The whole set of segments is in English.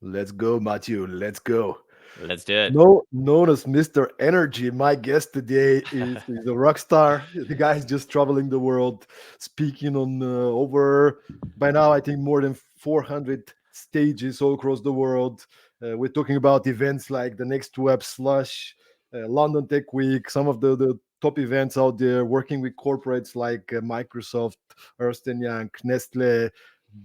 Let's go, Matthew. Let's go. Let's do it. No, known as Mr. Energy, my guest today is a rock star. The guy is just traveling the world, speaking on over, by now, I think more than 400 stages all across the world. We're talking about events like the Next Web Slush, London Tech Week, some of the top events out there, working with corporates like Microsoft, Ernst& Young, Nestle,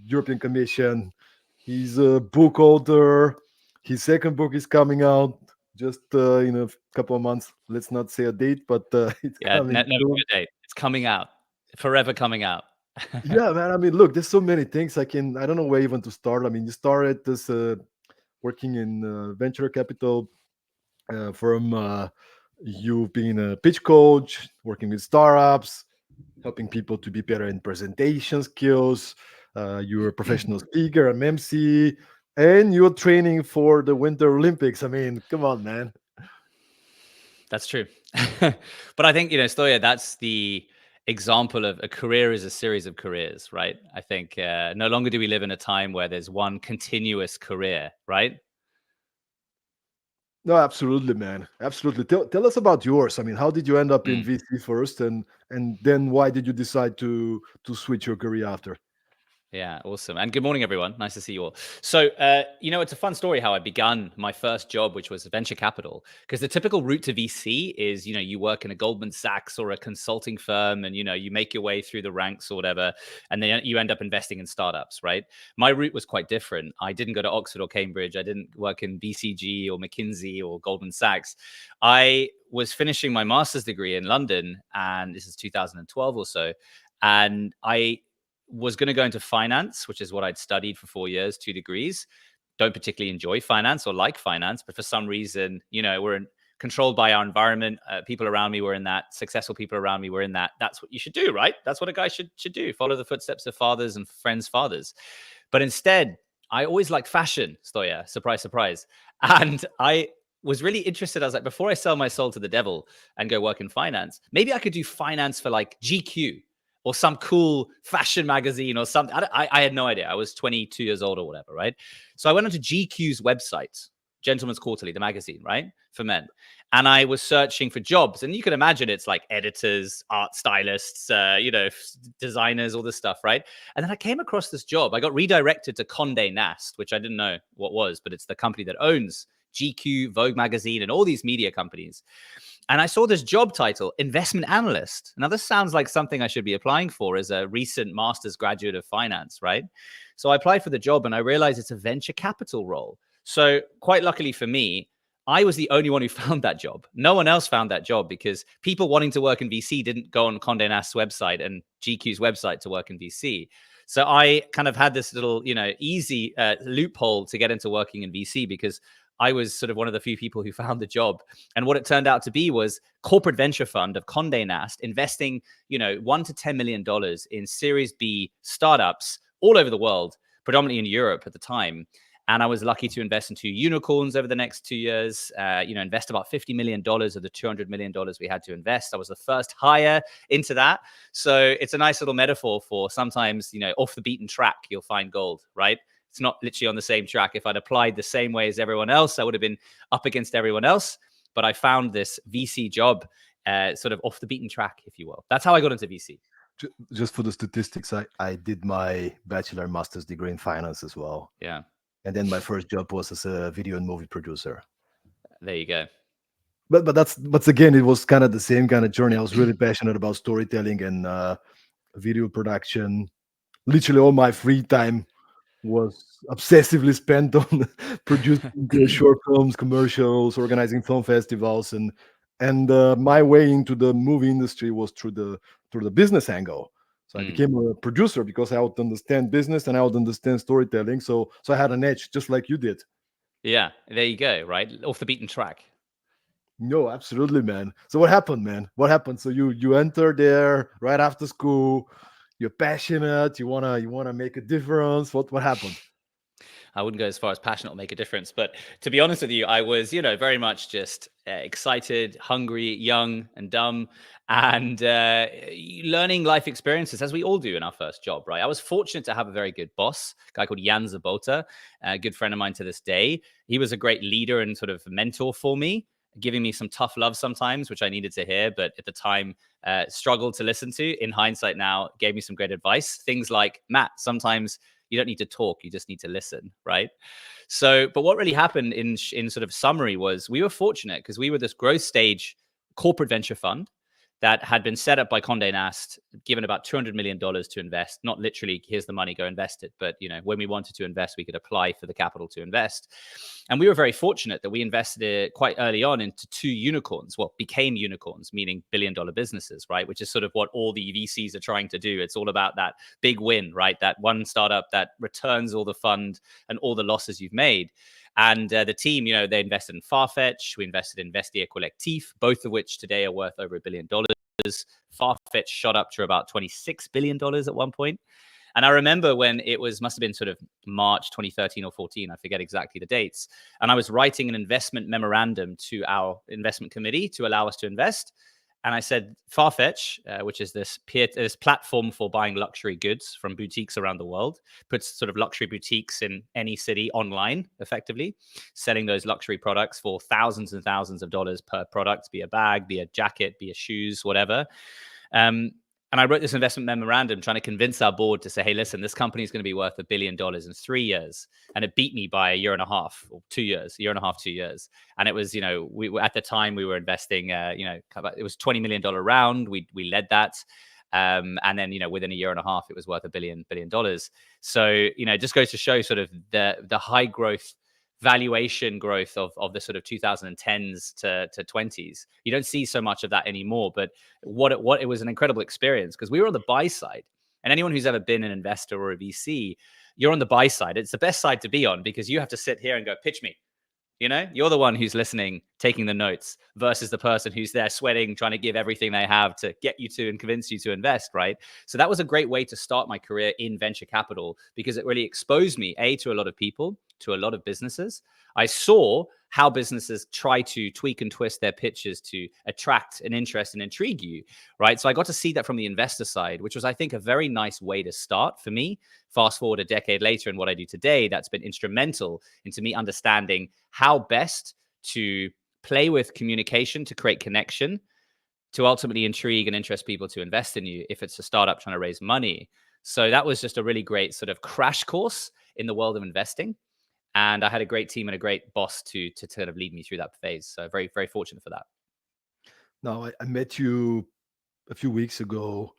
European Commission. He's a book author. His second book is coming out just in a couple of months. Let's not say a date, but it's Yeah, coming no soon. good date. It's coming out. Forever coming out. Yeah, man. I mean, look, there's so many things I don't know where even to start. I mean, you started this working in venture capital firm. You've been a pitch coach, working with startups, helping people to be better in presentation skills. You're a professional speaker, an MC, and you're training for the Winter Olympics. I mean, come on, man. That's true. But I think, Stoya, that's the example of a career is a series of careers, right? I think no longer do we live in a time where there's one continuous career, right? No, absolutely, man. Absolutely. Tell us about yours. I mean, how did you end up in Mm. VC first, and then why did you decide to switch your career after? Yeah, awesome. And good morning, everyone. Nice to see you all. So, it's a fun story how I began my first job, which was venture capital. Because the typical route to VC is, you work in a Goldman Sachs or a consulting firm and, you make your way through the ranks or whatever. And then you end up investing in startups, right? My route was quite different. I didn't go to Oxford or Cambridge. I didn't work in BCG or McKinsey or Goldman Sachs. I was finishing my master's degree in London, and this is 2012 or so. And I was going to go into finance, which is what I'd studied for 4 years, 2 degrees. Don't particularly enjoy finance or like finance, but for some reason, controlled by our environment. People around me were in that. Successful people around me were in that. That's what you should do, right? That's what a guy should do. Follow the footsteps of fathers and friends' fathers. But instead, I always liked fashion, Stoya. Surprise, surprise. And I was really interested. I was like, before I sell my soul to the devil and go work in finance, maybe I could do finance for like GQ or some cool fashion magazine or something. I had no idea. I was 22 years old or whatever, right? So I went onto GQ's website, Gentleman's Quarterly, the magazine, right, for men. And I was searching for jobs. And you can imagine it's like editors, art stylists, designers, all this stuff, right? And then I came across this job. I got redirected to Condé Nast, which I didn't know what was, but it's the company that owns GQ, Vogue magazine, and all these media companies. And I saw this job title, investment analyst. Now, this sounds like something I should be applying for as a recent master's graduate of finance, right? So I applied for the job and I realized it's a venture capital role. So, quite luckily for me, I was the only one who found that job. No one else found that job because people wanting to work in VC didn't go on Condé Nast's website and GQ's website to work in VC. So I kind of had this little, easy loophole to get into working in VC because I was sort of one of the few people who found the job. And what it turned out to be was corporate venture fund of Condé Nast investing, $1 to $10 million in Series B startups all over the world, predominantly in Europe at the time. And I was lucky to invest in 2 unicorns over the next 2 years, invest about $50 million of the $200 million we had to invest. I was the first hire into that. So it's a nice little metaphor for sometimes, off the beaten track, you'll find gold, right? It's not literally on the same track. If I'd applied the same way as everyone else, I would have been up against everyone else. But I found this VC job sort of off the beaten track, if you will. That's how I got into VC. Just for the statistics, I did my bachelor and master's degree in finance as well. Yeah, And then my first job was as a video and movie producer. there you go. But again, it was kind of the same kind of journey. I was really passionate about storytelling and video production. Literally all my free time was obsessively spent on producing short films, commercials, organizing film festivals, and my way into the movie industry was through the business angle. So I Mm. became a producer because I would understand business and I would understand storytelling. So I had an edge, just like you did. Yeah, there you go, right? Off the beaten track. No, absolutely, man. So what happened, man? What happened? So you enter there right after school. You're passionate. You wanna make a difference. What happened? I wouldn't go as far as passionate will make a difference. But to be honest with you, I was, very much just excited, hungry, young, and dumb, and learning life experiences as we all do in our first job, right? I was fortunate to have a very good boss, a guy called Jan Zabota, a good friend of mine to this day. He was a great leader and sort of mentor for me, giving me some tough love sometimes, which I needed to hear, but at the time struggled to listen to. In hindsight now, gave me some great advice. Things like, Matt, sometimes you don't need to talk, you just need to listen, right? So, but what really happened in sort of summary was we were fortunate because we were this growth stage corporate venture fund that had been set up by Condé Nast, given about $200 million to invest. Not literally, here's the money, go invest it. But, when we wanted to invest, we could apply for the capital to invest. And we were very fortunate that we invested it quite early on into two unicorns, well, became unicorns, meaning billion-dollar businesses, right? Which is sort of what all the VCs are trying to do. It's all about that big win, right? That one startup that returns all the fund and all the losses you've made. And the team, they invested in Farfetch. We invested in Vestiaire Collectif, both of which today are worth over $1 billion. Farfetch shot up to about $26 billion at one point. And I remember when it must have been sort of March 2013 or 14, I forget exactly the dates. And I was writing an investment memorandum to our investment committee to allow us to invest. And I said, Farfetch, which is this platform for buying luxury goods from boutiques around the world, puts sort of luxury boutiques in any city online, effectively, selling those luxury products for thousands and thousands of dollars per product, be a bag, be a jacket, be a shoes, whatever. And I wrote this investment memorandum trying to convince our board to say, hey, listen, this company is going to be worth $1 billion in 3 years. And it beat me by a year and a half or 2 years, a year and a half, 2 years. And it was, we at the time we were investing, it was $20 million round. We led that. And then, within a year and a half, it was worth $1 billion. So, it just goes to show sort of the high growth valuation growth of the sort of 2010s to 20s. You don't see so much of that anymore. But it was an incredible experience because we were on the buy side. And anyone who's ever been an investor or a VC, you're on the buy side. It's the best side to be on because you have to sit here and go, pitch me. You're the one who's listening, taking the notes versus the person who's there sweating, trying to give everything they have to get you to and convince you to invest, right? So that was a great way to start my career in venture capital because it really exposed me, to a lot of people, to a lot of businesses. I saw how businesses try to tweak and twist their pitches to attract an interest and intrigue you, right? So I got to see that from the investor side, which was, I think, a very nice way to start for me. Fast forward a decade later and what I do today, that's been instrumental into me understanding how best to play with communication to create connection, to ultimately intrigue and interest people to invest in you if it's a startup trying to raise money. So that was just a really great sort of crash course in the world of investing. And I had a great team and a great boss to sort of lead me through that phase. So very, very fortunate for that. Now, I met you a few weeks ago.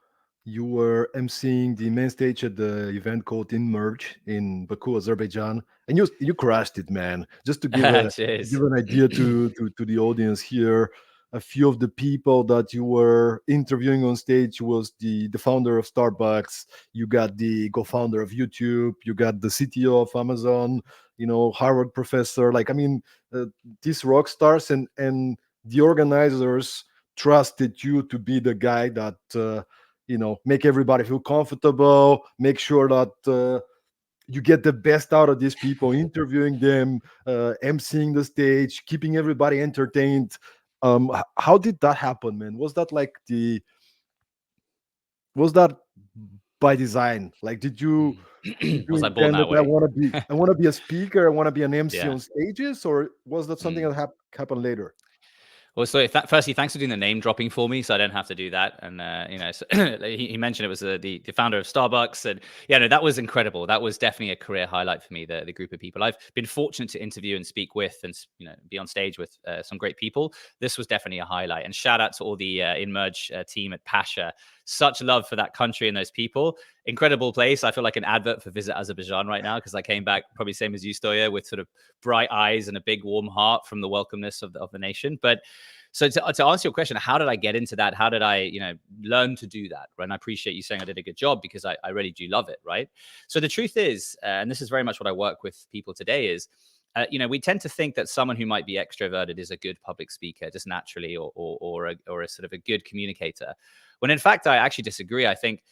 You were emceeing the main stage at the event called Merge in Baku, Azerbaijan, and you crashed it, man. Just to Cheers. give an idea to the audience here, a few of the people that you were interviewing on stage was the founder of Starbucks. You got the co-founder of YouTube. You got the CTO of Amazon. Harvard professor. Like, I mean, these rock stars and the organizers trusted you to be the guy that make everybody feel comfortable, make sure that you get the best out of these people, interviewing them, emceeing the stage, keeping everybody entertained. How did that happen, man? Was that by design? Like, did you Was I born intend that that I way? want to be a speaker, I want to be an MC Yeah. on stages, or was that something Mm. that happened later? Well, so firstly, thanks for doing the name dropping for me, so I don't have to do that. And so he mentioned it was the founder of Starbucks, and yeah, no, that was incredible. That was definitely a career highlight for me. The group of people I've been fortunate to interview and speak with, and be on stage with some great people. This was definitely a highlight. And shout out to all the Inmerge team at Pasha. Such love for that country and those people. Incredible place. I feel like an advert for Visit Azerbaijan right now because I came back probably same as you, Stoya, with sort of bright eyes and a big warm heart from the welcomeness of the nation. But so to answer your question, how did I get into that? How did I, learn to do that? Right. And I appreciate you saying I did a good job because I really do love it. Right. So the truth is, and this is very much what I work with people today is, we tend to think that someone who might be extroverted is a good public speaker just naturally or a sort of a good communicator. When in fact, I actually disagree. I think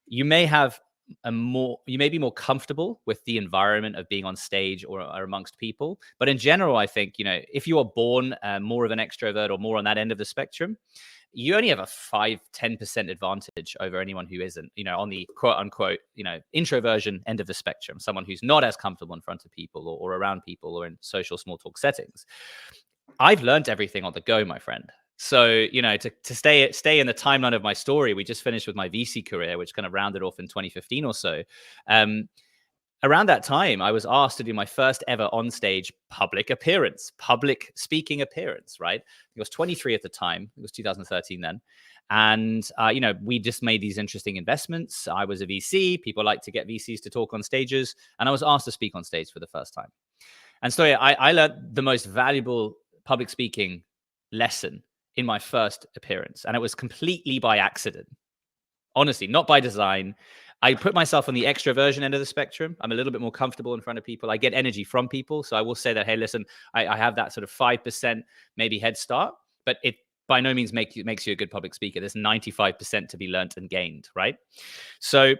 you may have you may be more comfortable with the environment of being on stage or amongst people. But in general, I think, if you are born more of an extrovert or more on that end of the spectrum, you only have a 5-10% advantage over anyone who isn't, on the quote unquote, introversion end of the spectrum, someone who's not as comfortable in front of people or around people or in social small talk settings. I've learned everything on the go, my friend. So, to stay in the timeline of my story, we just finished with my VC career, which kind of rounded off in 2015 or so. Around that time, I was asked to do my first ever onstage public speaking appearance, right? I was 23 at the time. It was 2013 then. And, we just made these interesting investments. I was a VC. People like to get VCs to talk on stages. And I was asked to speak on stage for the first time. And so I learned the most valuable public speaking lesson in my first appearance. And it was completely by accident. Honestly, not by design. I put myself on the extroversion end of the spectrum. I'm a little bit more comfortable in front of people. I get energy from people. So I will say that, hey, listen, I have that sort of 5% maybe head start, but it by no means makes you a good public speaker. There's 95% to be learnt and gained, right? So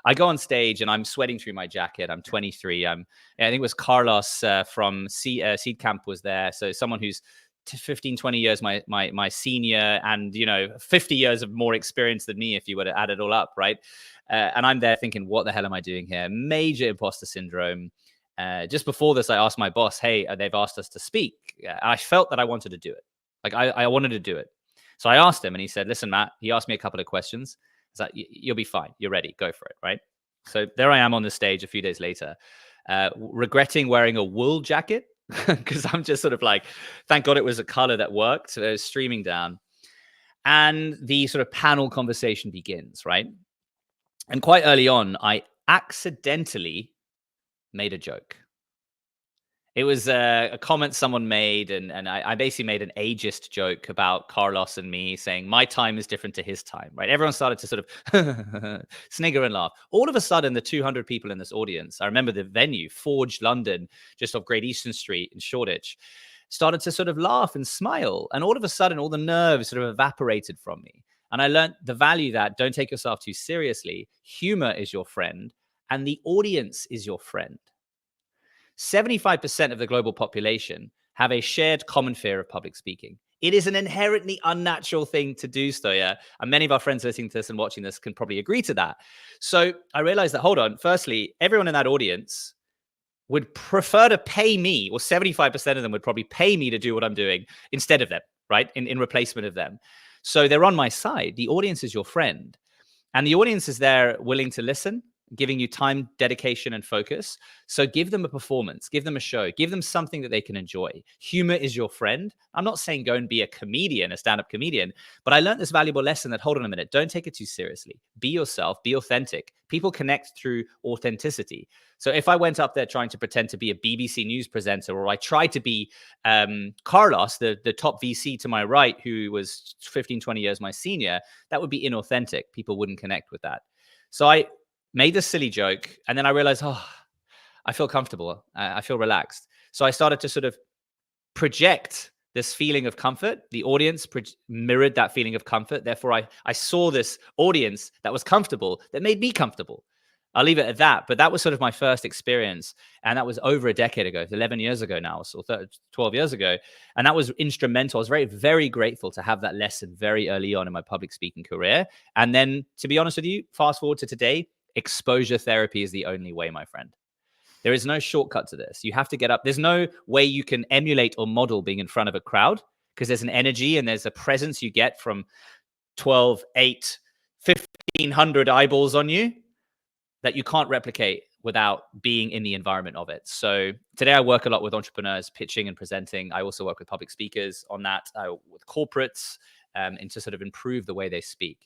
I go on stage and I'm sweating through my jacket. I'm 23. I think it was Carlos from Seed Camp was there. So someone who's 15, 20 years my senior and, 50 years of more experience than me if you were to add it all up, right? And I'm there thinking, what the hell am I doing here? Major imposter syndrome. Just before this, I asked my boss, hey, they've asked us to speak. I felt that I wanted to do it. Like I wanted to do it. So I asked him and he said, listen, Matt, he asked me a couple of questions. It's like, you'll be fine. You're ready. Go for it, right? So there I am on the stage a few days later, regretting wearing a wool jacket because I'm just sort of like, thank God it was a color that worked. So it was streaming down. And the sort of panel conversation begins, right? And quite early on, I accidentally made a joke. It was a comment someone made, and I basically made an ageist joke about Carlos and me, saying my time is different to his time, right? Everyone started to sort of snigger and laugh. All of a sudden, the 200 people in this audience, I remember the venue, Forge, London, just off Great Eastern Street in Shoreditch, started to sort of laugh and smile. And all of a sudden, all the nerves sort of evaporated from me. And I learned the value that don't take yourself too seriously. Humor is your friend, and the audience is your friend. 75% of the global population have a shared common fear of public speaking. It is an inherently unnatural thing to do, Stoya. And many of our friends listening to this and watching this can probably agree to that. So I realized that, hold on, firstly, everyone in that audience would prefer to pay me, or 75% of them would probably pay me to do what I'm doing instead of them, right? In replacement of them. So they're on my side. The audience is your friend. And the audience is there willing to listen, giving you time, dedication, and focus. So give them a performance, give them a show, give them something that they can enjoy. Humor is your friend. I'm not saying go and be a comedian, a stand-up comedian, but I learned this valuable lesson that, hold on a minute, don't take it too seriously. Be yourself, be authentic. People connect through authenticity. So if I went up there trying to pretend to be a BBC News presenter, or I tried to be Carlos, the top VC to my right, who was 15, 20 years my senior, that would be inauthentic. People wouldn't connect with that. So I made this silly joke, and then I realized, I feel comfortable. I feel relaxed. So I started to sort of project this feeling of comfort. The audience mirrored that feeling of comfort. Therefore, I saw this audience that was comfortable, that made me comfortable. I'll leave it at that. But that was sort of my first experience. And that was over a decade ago, 11 years ago now, so 12 years ago. And that was instrumental. I was very, very grateful to have that lesson very early on in my public speaking career. And then, to be honest with you, fast forward to today, exposure therapy is the only way, my friend. There is no shortcut to this. You have to get up. There's no way you can emulate or model being in front of a crowd, because there's an energy and there's a presence you get from 12, 8, 1,500 eyeballs on you that you can't replicate without being in the environment of it. So today I work a lot with entrepreneurs pitching and presenting. I also work with public speakers on that, with corporates, and to sort of improve the way they speak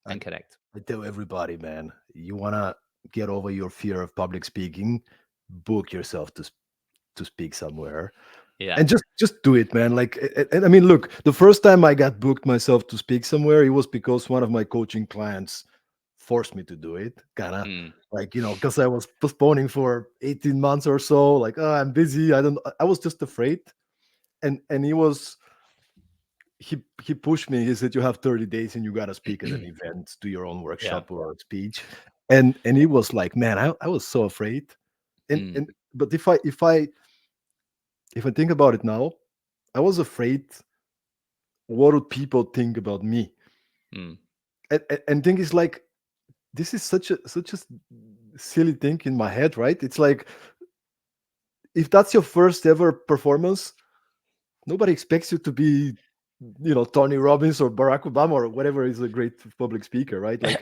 and connect. I tell everybody, man, you want to get over your fear of public speaking, book yourself to speak somewhere. Yeah. And just do it, man. Like, and I mean, look, the first time I got booked myself to speak somewhere, it was because one of my coaching clients forced me to do it, kind of like, because I was postponing for 18 months or so, like, oh, I'm busy. I was just afraid. And he was he pushed me. He said, "You have 30 days, and you gotta speak at an event, do your own Yeah. workshop or speech." And he was like, "Man, I was so afraid." Mm, And but if I think about it now, I was afraid. What would people think about me? mm, And think is like, this is such a silly thing in my head, right? It's like, if that's your first ever performance, nobody expects you to be, Tony Robbins or Barack Obama or whatever is a great public speaker, right? Like,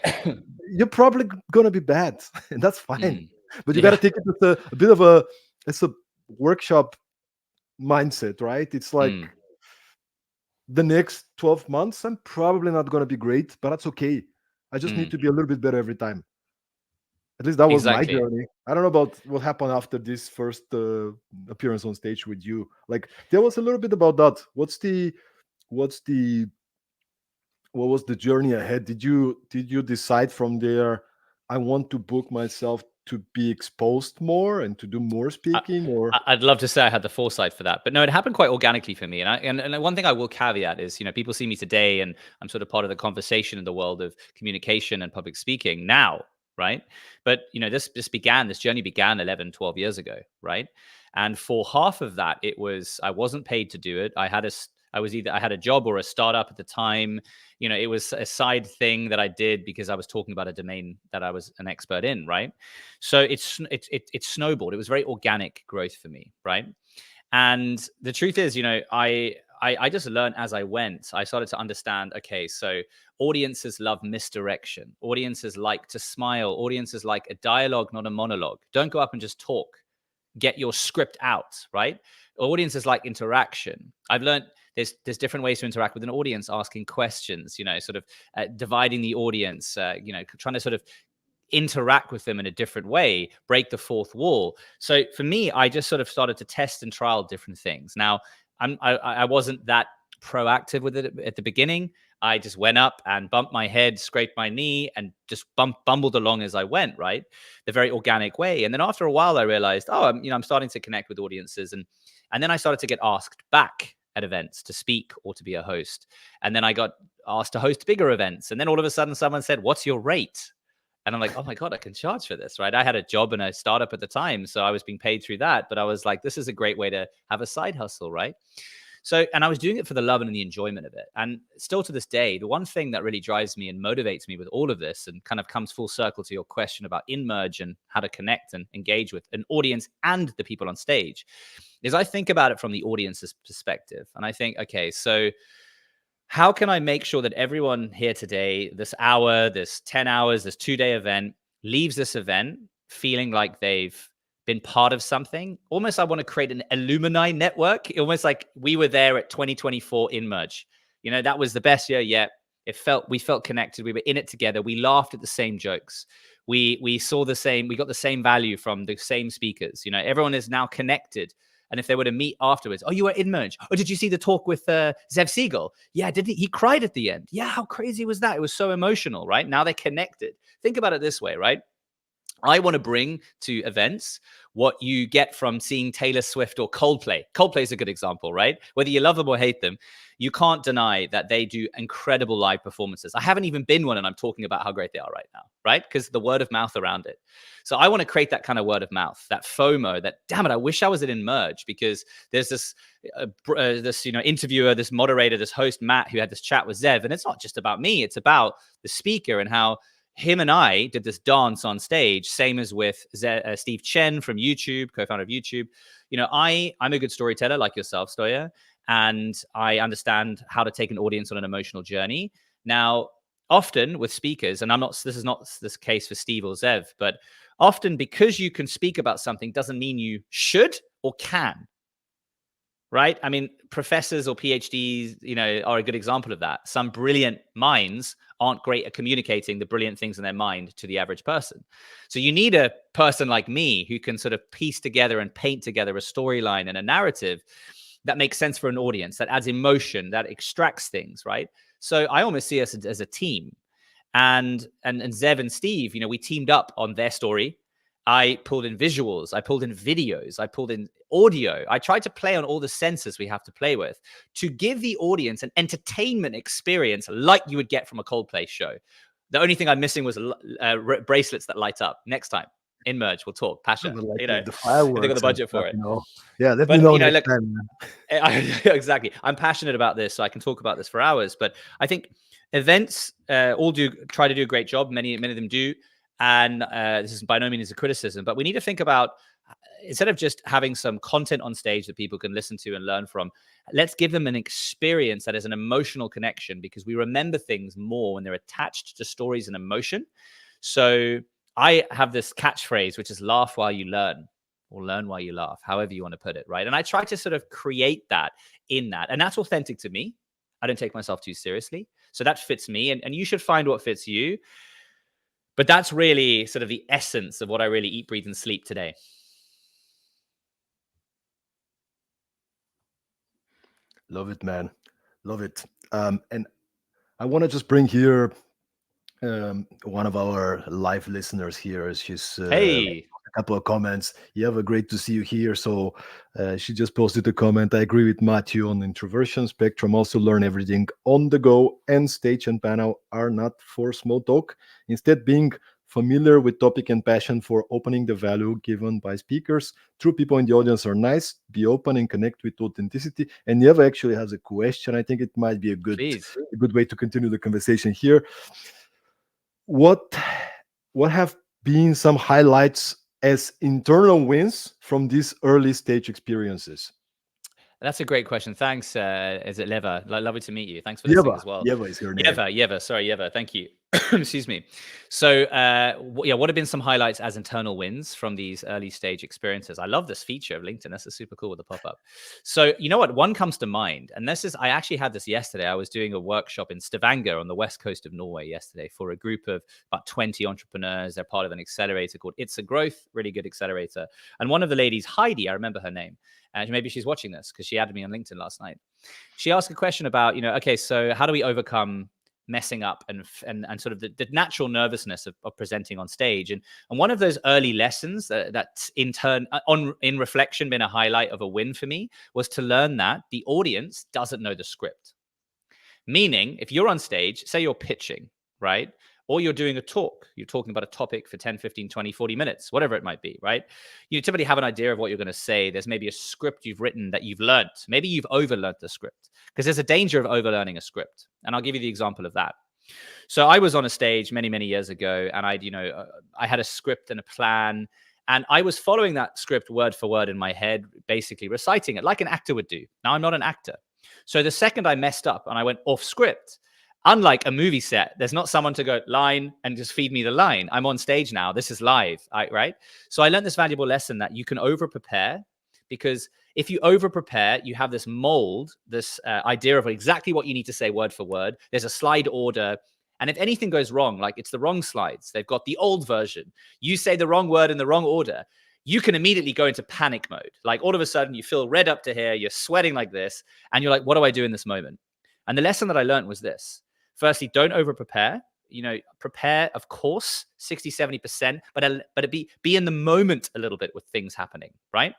you're probably gonna be bad, and that's fine. mm. But you got to Yeah. take it with a bit of a, it's a workshop mindset, right? It's like, Mm, the next 12 months, I'm probably not gonna be great, but that's okay. I just need mm. to be a little bit better every time. At least that was my Exactly. journey. I don't know about what happened after this first appearance on stage with you. Like, tell us a little bit about that. What's the what was the journey ahead? Did you decide from there, I want to book myself to be exposed more and to do more I, speaking, or I'd love to say I had the foresight for that, but no, it happened quite organically for me. And one thing I will caveat is, people see me today, and I'm sort of part of the conversation in the world of communication and public speaking now, right? But this journey began 11, 12 years ago, right? And for half of that, I wasn't paid to do it. I had a job or a startup at the time. It was a side thing that I did because I was talking about a domain that I was an expert in, right? So it snowballed. It was very organic growth for me, right? And the truth is, I just learned as I went. I started to understand, okay, so audiences love misdirection. Audiences like to smile. Audiences like a dialogue, not a monologue. Don't go up and just talk. Get your script out, right? Audiences like interaction. I've learned there's different ways to interact with an audience, asking questions, sort of dividing the audience, trying to sort of interact with them in a different way, break the fourth wall. So for me, I just sort of started to test and trial different things. Now, I wasn't that proactive with it at the beginning. I just went up and bumped my head, scraped my knee, and just bumbled along as I went, right? The very organic way. And then after a while, I realized, oh, I'm starting to connect with audiences, and then I started to get asked back at events to speak or to be a host. And then I got asked to host bigger events. And then all of a sudden, someone said, "What's your rate?" And I'm like, oh my God, I can charge for this, right? I had a job and a startup at the time, so I was being paid through that. But I was like, this is a great way to have a side hustle, right? So, and I was doing it for the love and the enjoyment of it. And still to this day, the one thing that really drives me and motivates me with all of this, and kind of comes full circle to your question about InMerge and how to connect and engage with an audience and the people on stage, is I think about it from the audience's perspective. And I think, okay, so how can I make sure that everyone here today, this hour, this 10 hours, this 2-day event, leaves this event feeling like they've been part of something? Almost, I want to create an alumni network, almost like we were there at 2024 in Merge. That was the best year yet. We felt connected. We were in it together. We laughed at the same jokes. We saw the same, we got the same value from the same speakers. Everyone is now connected. And if they were to meet afterwards, oh, you were in Merge. Oh, did you see the talk with Zev Siegel? Yeah, didn't he cried at the end? Yeah, how crazy was that? It was so emotional, right? Now they're connected. Think about it this way, right? I want to bring to events what you get from seeing Taylor Swift or Coldplay. Coldplay is a good example, right? Whether you love them or hate them, you can't deny that they do incredible live performances. I haven't even been one, and I'm talking about how great they are right now, right? Because the word of mouth around it. So I want to create that kind of word of mouth, that FOMO, that, damn it, I wish I was in Merge, because there's this interviewer, this moderator, this host, Matt, who had this chat with Zev. And it's not just about me. It's about the speaker and how him and I did this dance on stage, same as with Steve Chen from YouTube, co-founder of YouTube. I'm a good storyteller like yourself, Stoya, and I understand how to take an audience on an emotional journey. Now, often with speakers, and this is not this case for Steve or Zev, but often because you can speak about something doesn't mean you should or can. Right? I mean, professors or PhDs, are a good example of that. Some brilliant minds aren't great at communicating the brilliant things in their mind to the average person. So you need a person like me who can sort of piece together and paint together a storyline and a narrative that makes sense for an audience, that adds emotion, that extracts things, right? So I almost see us as a team. And Zev and Steve, we teamed up on their story. I pulled in visuals, I pulled in videos, I pulled in audio. I tried to play on all the senses we have to play with to give the audience an entertainment experience like you would get from a Coldplay show. The only thing I'm missing was bracelets that light up. Next time in Merge, we'll talk. Pasha, Like if the they got the fireworks and budget stuff, for it. you know. Yeah, let me But know look, next time, man. exactly. I'm passionate about this, so I can talk about this for hours. But I think events all try to do a great job. Many of them do, and this is by no means a criticism. But we need to think about, instead of just having some content on stage that people can listen to and learn from, let's give them an experience that is an emotional connection, because we remember things more when they're attached to stories and emotion. So I have this catchphrase, which is laugh while you learn, or learn while you laugh, however you want to put it, right? And I try to sort of create that in that. And that's authentic to me. I don't take myself too seriously. So that fits me. And you should find what fits you. But that's really sort of the essence of what I really eat, breathe, and sleep today. Love it, man. Love it. And I want to just bring here one of our live listeners here. She's Hey, a couple of comments. Yeah, great to see you here. So she just posted a comment. I agree with Matthew on introversion spectrum. Also learn everything on the go, and stage and panel are not for small talk. Instead, being familiar with topic and passion for opening the value given by speakers. True people in the audience are nice. Be open and connect with authenticity. And Yeva actually has a question. I think it might be a please. good way to continue the conversation here. What have been some highlights as internal wins from these early stage experiences? That's a great question. Thanks. Is it Leva? Lovely to meet you. Thanks for listening as well. Yeva is her name. Yeva. Sorry, Yeva. Thank you. Excuse me. So, what have been some highlights as internal wins from these early stage experiences? I love this feature of LinkedIn. This is super cool with the pop up. So, you know what? One comes to mind, and I actually had this yesterday. I was doing a workshop in Stavanger on the west coast of Norway yesterday for a group of about 20 entrepreneurs. They're part of an accelerator called It's a Growth, really good accelerator. And one of the ladies, Heidi, I remember her name. Maybe she's watching this because she added me on LinkedIn last night. She asked a question about, okay, so how do we overcome messing up and sort of the natural nervousness of presenting on stage? And one of those early lessons that in turn, in reflection, been a highlight of a win for me was to learn that the audience doesn't know the script. Meaning, if you're on stage, say you're pitching, right? Or you're doing a talk, you're talking about a topic for 10, 15, 20, 40 minutes, whatever it might be, right? You typically have an idea of what you're going to say. There's maybe a script you've written that you've learned. Maybe you've overlearned the script, because there's a danger of overlearning a script. And I'll give you the example of that. So I was on a stage many, many years ago, and I had a script and a plan, and I was following that script word for word in my head, basically reciting it like an actor would do. Now, I'm not an actor. So the second I messed up and I went off script, unlike a movie set, there's not someone to go line and just feed me the line. I'm on stage now. This is live, right? So I learned this valuable lesson that you can over prepare, because if you over prepare, you have this mold, this idea of exactly what you need to say word for word. There's a slide order. And if anything goes wrong, like it's the wrong slides, they've got the old version, you say the wrong word in the wrong order, you can immediately go into panic mode. Like all of a sudden you feel red up to here, you're sweating like this, and you're like, what do I do in this moment? And the lesson that I learned was this. Firstly, don't over prepare. Prepare, of course, 60, 70%, but be in the moment a little bit with things happening, right?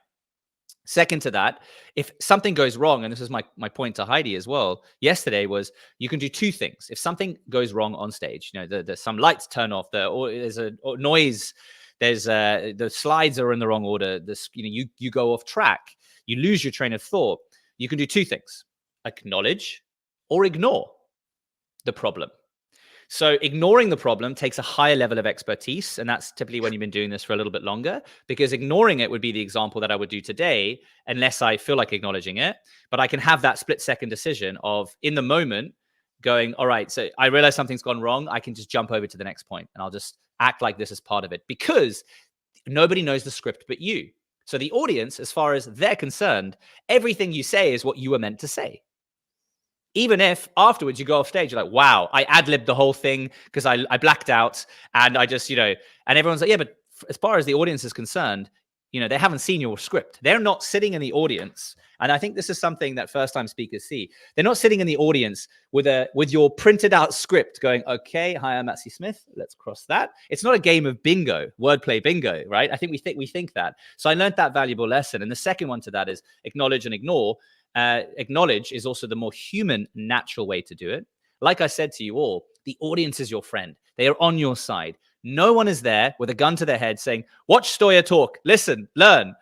Second to that, if something goes wrong, and this is my point to Heidi as well, yesterday was you can do two things. If something goes wrong on stage, some lights turn off, or there's a noise, there's the slides are in the wrong order, you go off track, you lose your train of thought, you can do two things: acknowledge or ignore the problem. So ignoring the problem takes a higher level of expertise. And that's typically when you've been doing this for a little bit longer, because ignoring it would be the example that I would do today, unless I feel like acknowledging it. But I can have that split-second decision of, in the moment, going, all right, so I realize something's gone wrong. I can just jump over to the next point and I'll just act like this is part of it, because nobody knows the script but you. So the audience, as far as they're concerned, everything you say is what you were meant to say. Even if afterwards you go off stage, you're like, wow, I ad-libbed the whole thing because I blacked out, and I just, and everyone's like, yeah, but as far as the audience is concerned, They haven't seen your script. They're not sitting in the audience. And I think this is something that first-time speakers see. They're not sitting in the audience with your printed out script going, okay, hi, I'm Matthew Smith. Let's cross that. It's not a game of bingo, wordplay bingo, right? I think we think that. So I learned that valuable lesson. And the second one to that is acknowledge and ignore. Acknowledge is also the more human, natural way to do it. Like I said to you all, the audience is your friend. They are on your side. No one is there with a gun to their head saying, watch Stoya talk, listen, learn.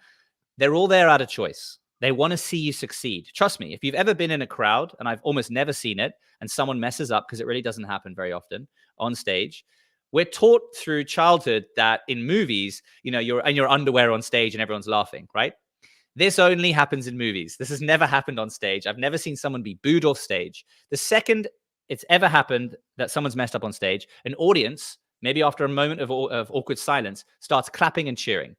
They're all there out of choice. They want to see you succeed. Trust me, if you've ever been in a crowd, and I've almost never seen it, and someone messes up, because it really doesn't happen very often on stage, we're taught through childhood that in movies, you're in your underwear on stage and everyone's laughing, right? This only happens in movies. This has never happened on stage. I've never seen someone be booed off stage. The second it's ever happened that someone's messed up on stage, an audience, maybe after a moment of awkward silence, starts clapping and cheering.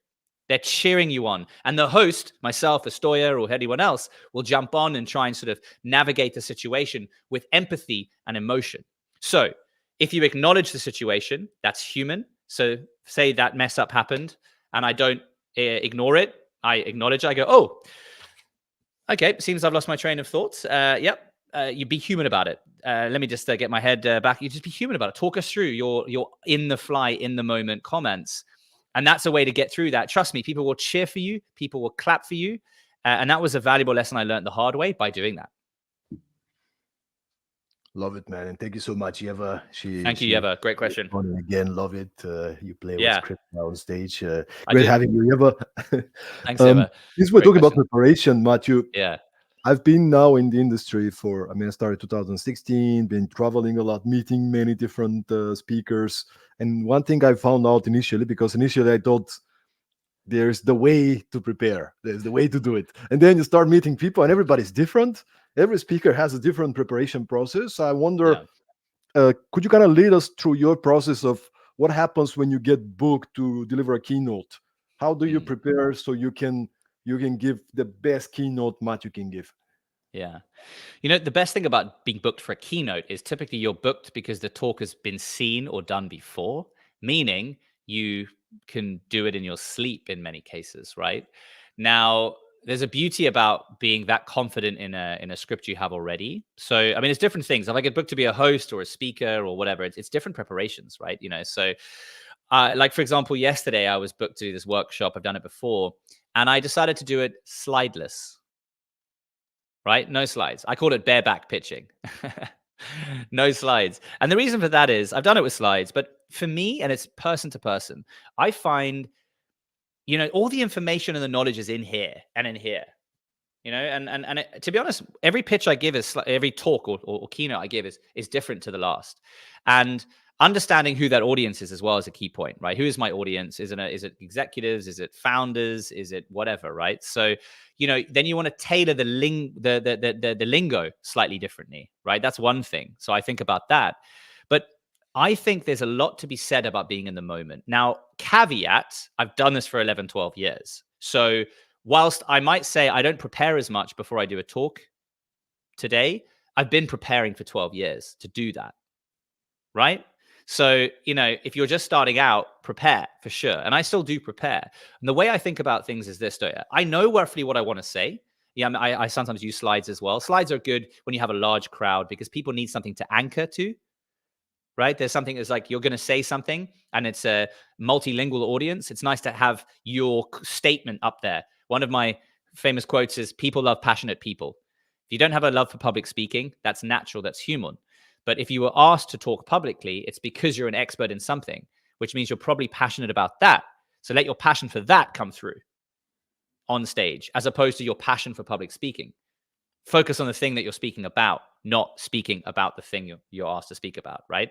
They're cheering you on. And the host, myself, Astoya, or anyone else, will jump on and try and sort of navigate the situation with empathy and emotion. So if you acknowledge the situation, that's human. So say that mess up happened and I don't ignore it. I acknowledge it. I go, oh, okay, seems I've lost my train of thoughts. Yep. You be human about it. Let me just get my head back. You just be human about it. Talk us through your in the fly, in the moment comments. And that's a way to get through that. Trust me, people will cheer for you. People will clap for you. And that was a valuable lesson I learned the hard way by doing that. Love it, man, and thank you so much, Eva. Thank you, Eva. Great question. Again, love it. You play with script on stage. I Great do. having you, Eva. Thanks, Eva. Since we're talking about preparation, Matthew. Yeah. I've been now in the industry I started 2016, been traveling a lot, meeting many different speakers. And one thing I found out initially, because initially I thought there's the way to prepare, there's the way to do it. And then you start meeting people and everybody's different. Every speaker has a different preparation process. I wonder, could you kind of lead us through your process of what happens when you get booked to deliver a keynote? How do you prepare so you can give the best keynote Matt you can give? Yeah. The best thing about being booked for a keynote is typically you're booked because the talk has been seen or done before, meaning you can do it in your sleep in many cases, right? Now, there's a beauty about being that confident in a script you have already. So, I mean, it's different things. If I get booked to be a host or a speaker or whatever, it's different preparations, right? So like, for example, yesterday I was booked to do this workshop. I've done it before, and I decided to do it slideless. Right? No slides. I call it bareback pitching. No slides. And the reason for that is I've done it with slides, but for me, and it's person to person, I find, all the information and the knowledge is in here and in here. And to be honest, every pitch I give every talk or keynote I give is different to the last. And understanding who that audience is as well is a key point, right? Who is my audience? Is it executives? Is it founders? Is it whatever, right? So, then you want to tailor the lingo slightly differently, right? That's one thing. So I think about that. But I think there's a lot to be said about being in the moment. Now, caveat, I've done this for 11, 12 years. So whilst I might say I don't prepare as much before I do a talk today, I've been preparing for 12 years to do that, right? So, if you're just starting out, prepare for sure. And I still do prepare. And the way I think about things is this, I know roughly what I want to say. Yeah, I sometimes use slides as well. Slides are good when you have a large crowd because people need something to anchor to, right? There's something that's like you're going to say something and it's a multilingual audience. It's nice to have your statement up there. One of my famous quotes is, people love passionate people. If you don't have a love for public speaking, that's natural, that's human. But if you were asked to talk publicly, it's because you're an expert in something, which means you're probably passionate about that. So let your passion for that come through on stage, as opposed to your passion for public speaking. Focus on the thing that you're speaking about, not speaking about the thing you're asked to speak about, right?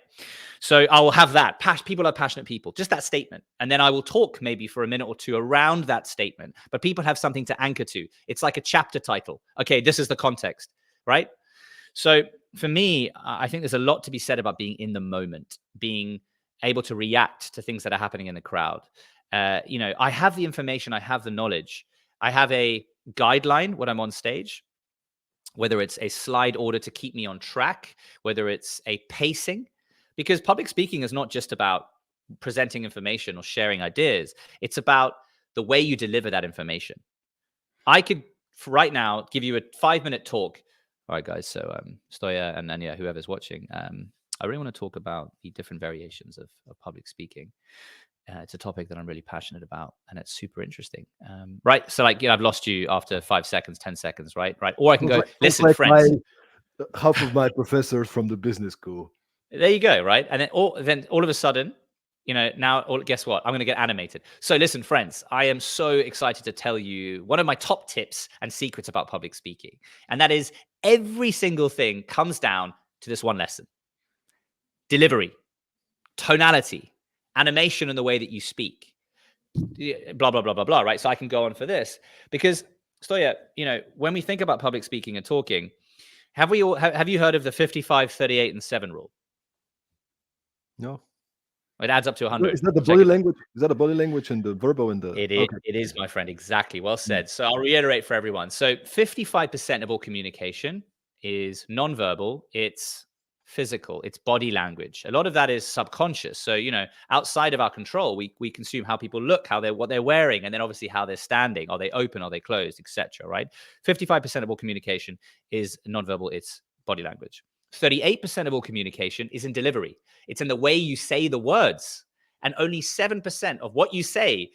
So I will have that. People are passionate people, just that statement. And then I will talk maybe for a minute or two around that statement, but people have something to anchor to. It's like a chapter title. Okay, this is the context, right? So for me, I think there's a lot to be said about being in the moment, being able to react to things that are happening in the crowd. I have the information, I have the knowledge, I have a guideline when I'm on stage, whether it's a slide order to keep me on track, whether it's a pacing, because public speaking is not just about presenting information or sharing ideas. It's about the way you deliver that information. I could right now give you a 5-minute talk. All right, guys. So Stoya and then whoever's watching, I really want to talk about the different variations of public speaking. It's a topic that I'm really passionate about, and it's super interesting. Right. So like, I've lost you after 5 seconds, 10 seconds, right? Or I can go, Sounds listen, like my friends. half of my professors from the business school. There you go, right? And then all of a sudden, now guess what? I'm going to get animated. So listen, friends, I am so excited to tell you one of my top tips and secrets about public speaking. And that is every single thing comes down to this one lesson: delivery, tonality, animation, and the way that you speak. Blah, blah, blah, blah, blah, right? So I can go on for this because, Stoya, when we think about public speaking and talking, have you heard of the 55, 38, and 7 rule? No. It adds up to 100. Is that the body language? Is that the body language and the verbal and the? It is, my friend. Exactly. Well said. So I'll reiterate for everyone. So 55% of all communication is nonverbal. It's physical. It's body language. A lot of that is subconscious. So, outside of our control, we consume how people look, what they're wearing, and then obviously how they're standing. Are they open? Are they closed? Etc. Right? 55% of all communication is nonverbal. It's body language. 38% of all communication is in delivery. It's in the way you say the words. And only 7% of what you say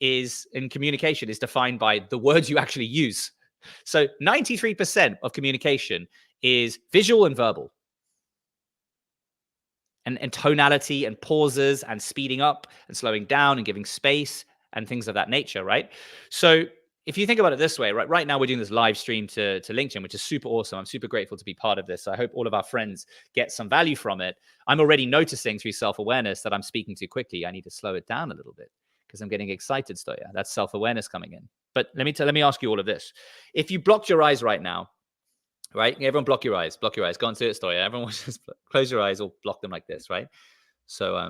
is in communication is defined by the words you actually use. So 93% of communication is visual and verbal. And tonality and pauses and speeding up and slowing down and giving space and things of that nature, right? So if you think about it this way, right now we're doing this live stream to LinkedIn, which is super awesome. I'm super grateful to be part of this. I hope all of our friends get some value from it. I'm already noticing through self-awareness that I'm speaking too quickly. I need to slow it down a little bit because I'm getting excited, Stoya. That's self-awareness coming in. But let me ask you all of this. If you blocked your eyes right now, right? Everyone block your eyes. Block your eyes. Go on to it, Stoya. Everyone just close your eyes or block them like this, right? So,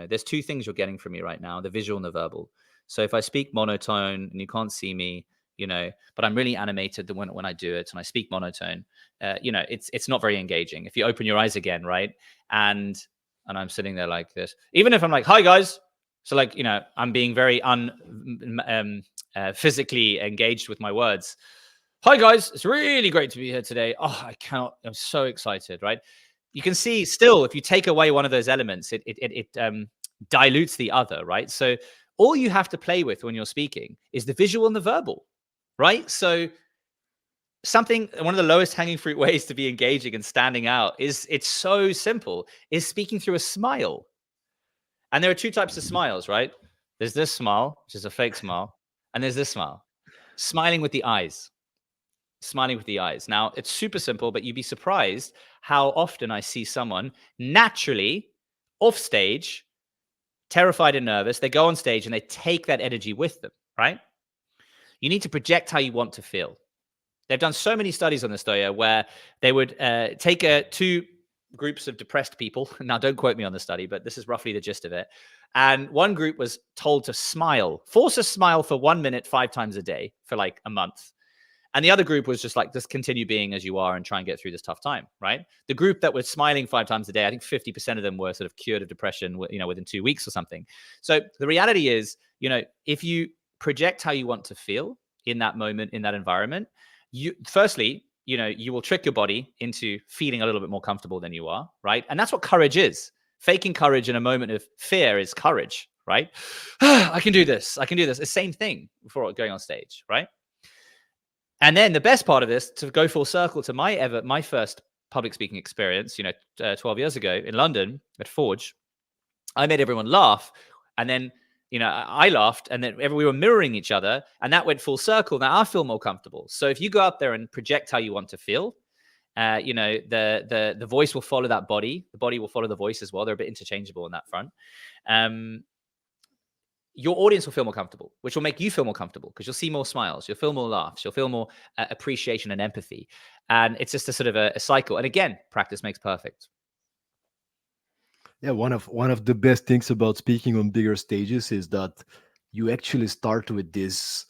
there's two things you're getting from me right now, the visual and the verbal. So if I speak monotone and you can't see me, but I'm really animated when I do it and I speak monotone, it's not very engaging. If you open your eyes again, right? And I'm sitting there like this, even if I'm like, hi guys. So like, I'm being very physically engaged with my words. Hi guys, it's really great to be here today. Oh, I'm so excited, right? You can see still, if you take away one of those elements, it dilutes the other, right? So all you have to play with when you're speaking is the visual and the verbal, right? So one of the lowest hanging fruit ways to be engaging and standing out it's so simple, is speaking through a smile. And there are two types of smiles, right? There's this smile, which is a fake smile, and there's this smile, smiling with the eyes. Smiling with the eyes. Now, it's super simple, but you'd be surprised how often I see someone naturally off stage, terrified and nervous. They go on stage and they take that energy with them, right? You need to project how you want to feel. They've done so many studies on this, Stoya, where they would take two groups of depressed people. Now, don't quote me on the study, but this is roughly the gist of it. And one group was told to force a smile for 1 minute, 5 times a day for like a month. And the other group was just like, just continue being as you are and try and get through this tough time, right? The group that was smiling 5 times a day, I think 50% of them were sort of cured of depression, within 2 weeks or something. So the reality is, if you project how you want to feel in that moment, in that environment, you will trick your body into feeling a little bit more comfortable than you are, right? And that's what courage is. Faking courage in a moment of fear is courage, right? I can do this. It's the same thing before going on stage, right? And then the best part of this, to go full circle to my first public speaking experience, 12 years ago in London at Forge, I made everyone laugh. And then, I laughed, and then we were mirroring each other, and that went full circle. Now I feel more comfortable. So if you go up there and project how you want to feel, the voice will follow that body. The body will follow the voice as well. They're a bit interchangeable on that front. Your audience will feel more comfortable, which will make you feel more comfortable because you'll see more smiles, you'll feel more laughs, you'll feel more appreciation and empathy. And it's just a sort of a cycle. And again, practice makes perfect. Yeah, one of the best things about speaking on bigger stages is that you actually start with this,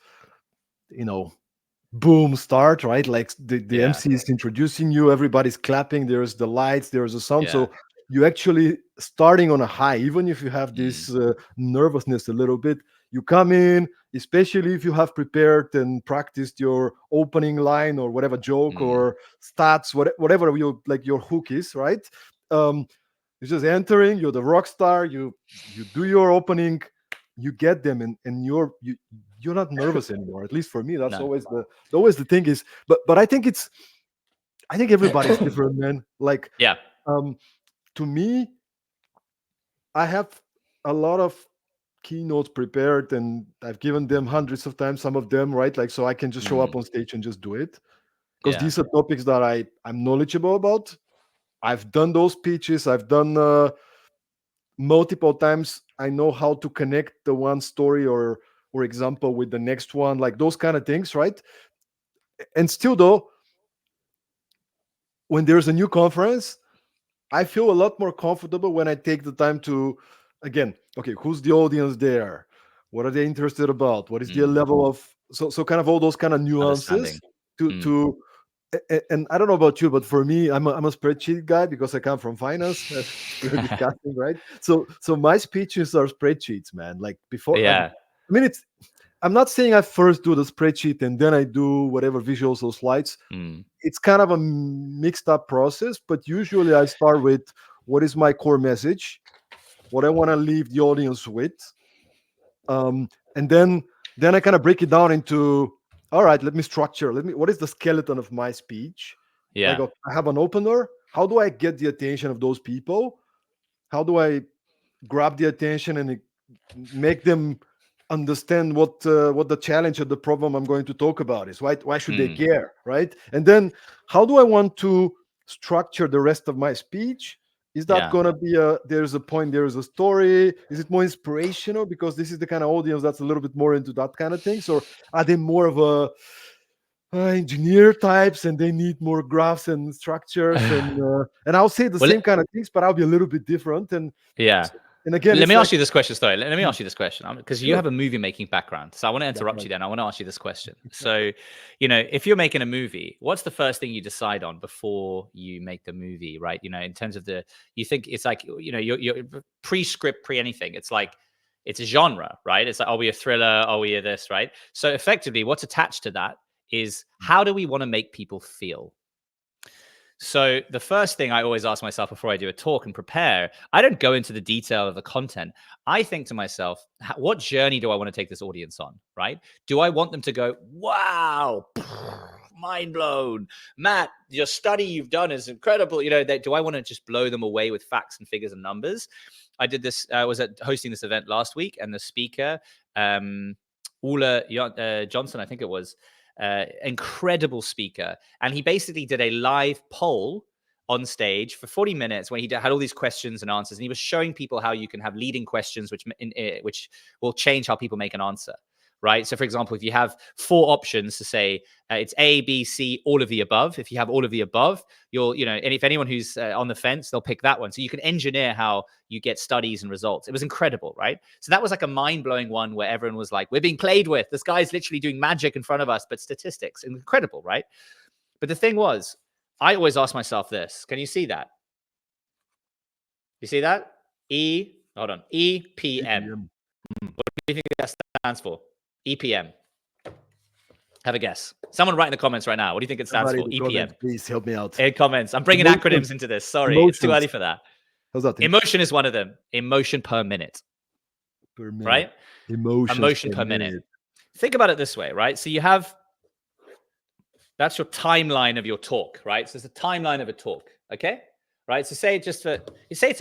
boom start, right? Like the MC is introducing you, everybody's clapping, there's the lights, there's a sound. So you actually starting on a high, even if you have this nervousness a little bit, You come in, especially if you have prepared and practiced your opening line or whatever joke Mm, or stats, whatever you like your hook is, right? Um, you're just entering. You're the rock star. You do your opening. You get them, and you're not nervous anymore. At least for me, that's no. always the thing is. But I think everybody's different, man. Like Yeah. um, to me, I have a lot of keynotes prepared, and I've given them hundreds of times. Some of them, right? Like so, I can just show up Mm, on stage and just do it because yeah. these are topics that I'm knowledgeable about. I've done those pitches. I've done multiple times. I know how to connect the one story or example with the next one, like those kind of things, right? And still, though, when there's a new conference, I feel a lot more comfortable when I take the time to, again, okay, who's the audience there? What are they interested about? What is their Mm, level of so kind of all those kind of nuances understanding. to Mm, to and I don't know about you, but for me, I'm a spreadsheet guy because I come from finance, as we were discussing, right? So my speeches are spreadsheets, man. Like before, like yeah. I mean, it's I'm not saying I first do the spreadsheet and then I do whatever visuals or slides. Mm, It's kind of a mixed up process, but usually I start with what is my core message, what I want to leave the audience with, and then I kind of break it down into, all right, let me structure. Let me what is the skeleton of my speech? Like, yeah. okay, I have an opener. How do I get the attention of those people? How do I grab the attention and make them understand what the challenge or the problem I'm going to talk about is? Why should they Mm, care, right? And then how do I want to structure the rest of my speech? Is that yeah. going to be there's a point, there's a story? Is it more inspirational because this is the kind of audience that's a little bit more into that kind of things, or are they more of a engineer types and they need more graphs and structures and I'll say the well, same kind of things, but I'll be a little bit different yeah. and again Let it's me like ask you this question. Sorry, let me hmm, ask you this question because you sure. have a movie making background. So I want to That's interrupt right. you. Then I want to ask you this question. So, if you're making a movie, what's the first thing you decide on before you make the movie? Right? In terms of you think it's like you're pre-script, pre anything. It's like it's a genre, right? It's like, are we a thriller? Are we a this? Right? So effectively, what's attached to that is how do we want to make people feel? So the first thing I always ask myself before I do a talk and prepare, I don't go into the detail of the content. I think to myself, what journey do I want to take this audience on, right? Do I want them to go, wow, mind blown, Matt, your study you've done is incredible. Do I want to just blow them away with facts and figures and numbers? I did this, I was hosting this event last week, and the speaker, Ula Johnson, I think it was, incredible speaker. And he basically did a live poll on stage for 40 minutes where he had all these questions and answers. And he was showing people how you can have leading questions, which will change how people make an answer. Right. So, for example, if you have 4 options to say it's A, B, C, all of the above. If you have all of the above, and if anyone who's on the fence, they'll pick that one. So you can engineer how you get studies and results. It was incredible, right? So that was like a mind-blowing one where everyone was like, we're being played with. This guy's literally doing magic in front of us, but statistics. Incredible, right? But the thing was, I always ask myself this. Can you see that? You see that? Hold on. EPM. APM. What do you think that stands for? EPM. Have a guess. Someone write in the comments right now. What do you think it stands Somebody in for? the EPM. comments, please help me out. In comments. I'm bringing Emotions. acronyms into this. Sorry, it's too Emotions. early for that. How's that Emotion is one of them. Emotion per minute, per minute? right? Emotions Emotion per per minute. minute. Think about it this way, right? So that's your timeline of your talk, right? So it's a timeline of a talk, okay? Right. So say it's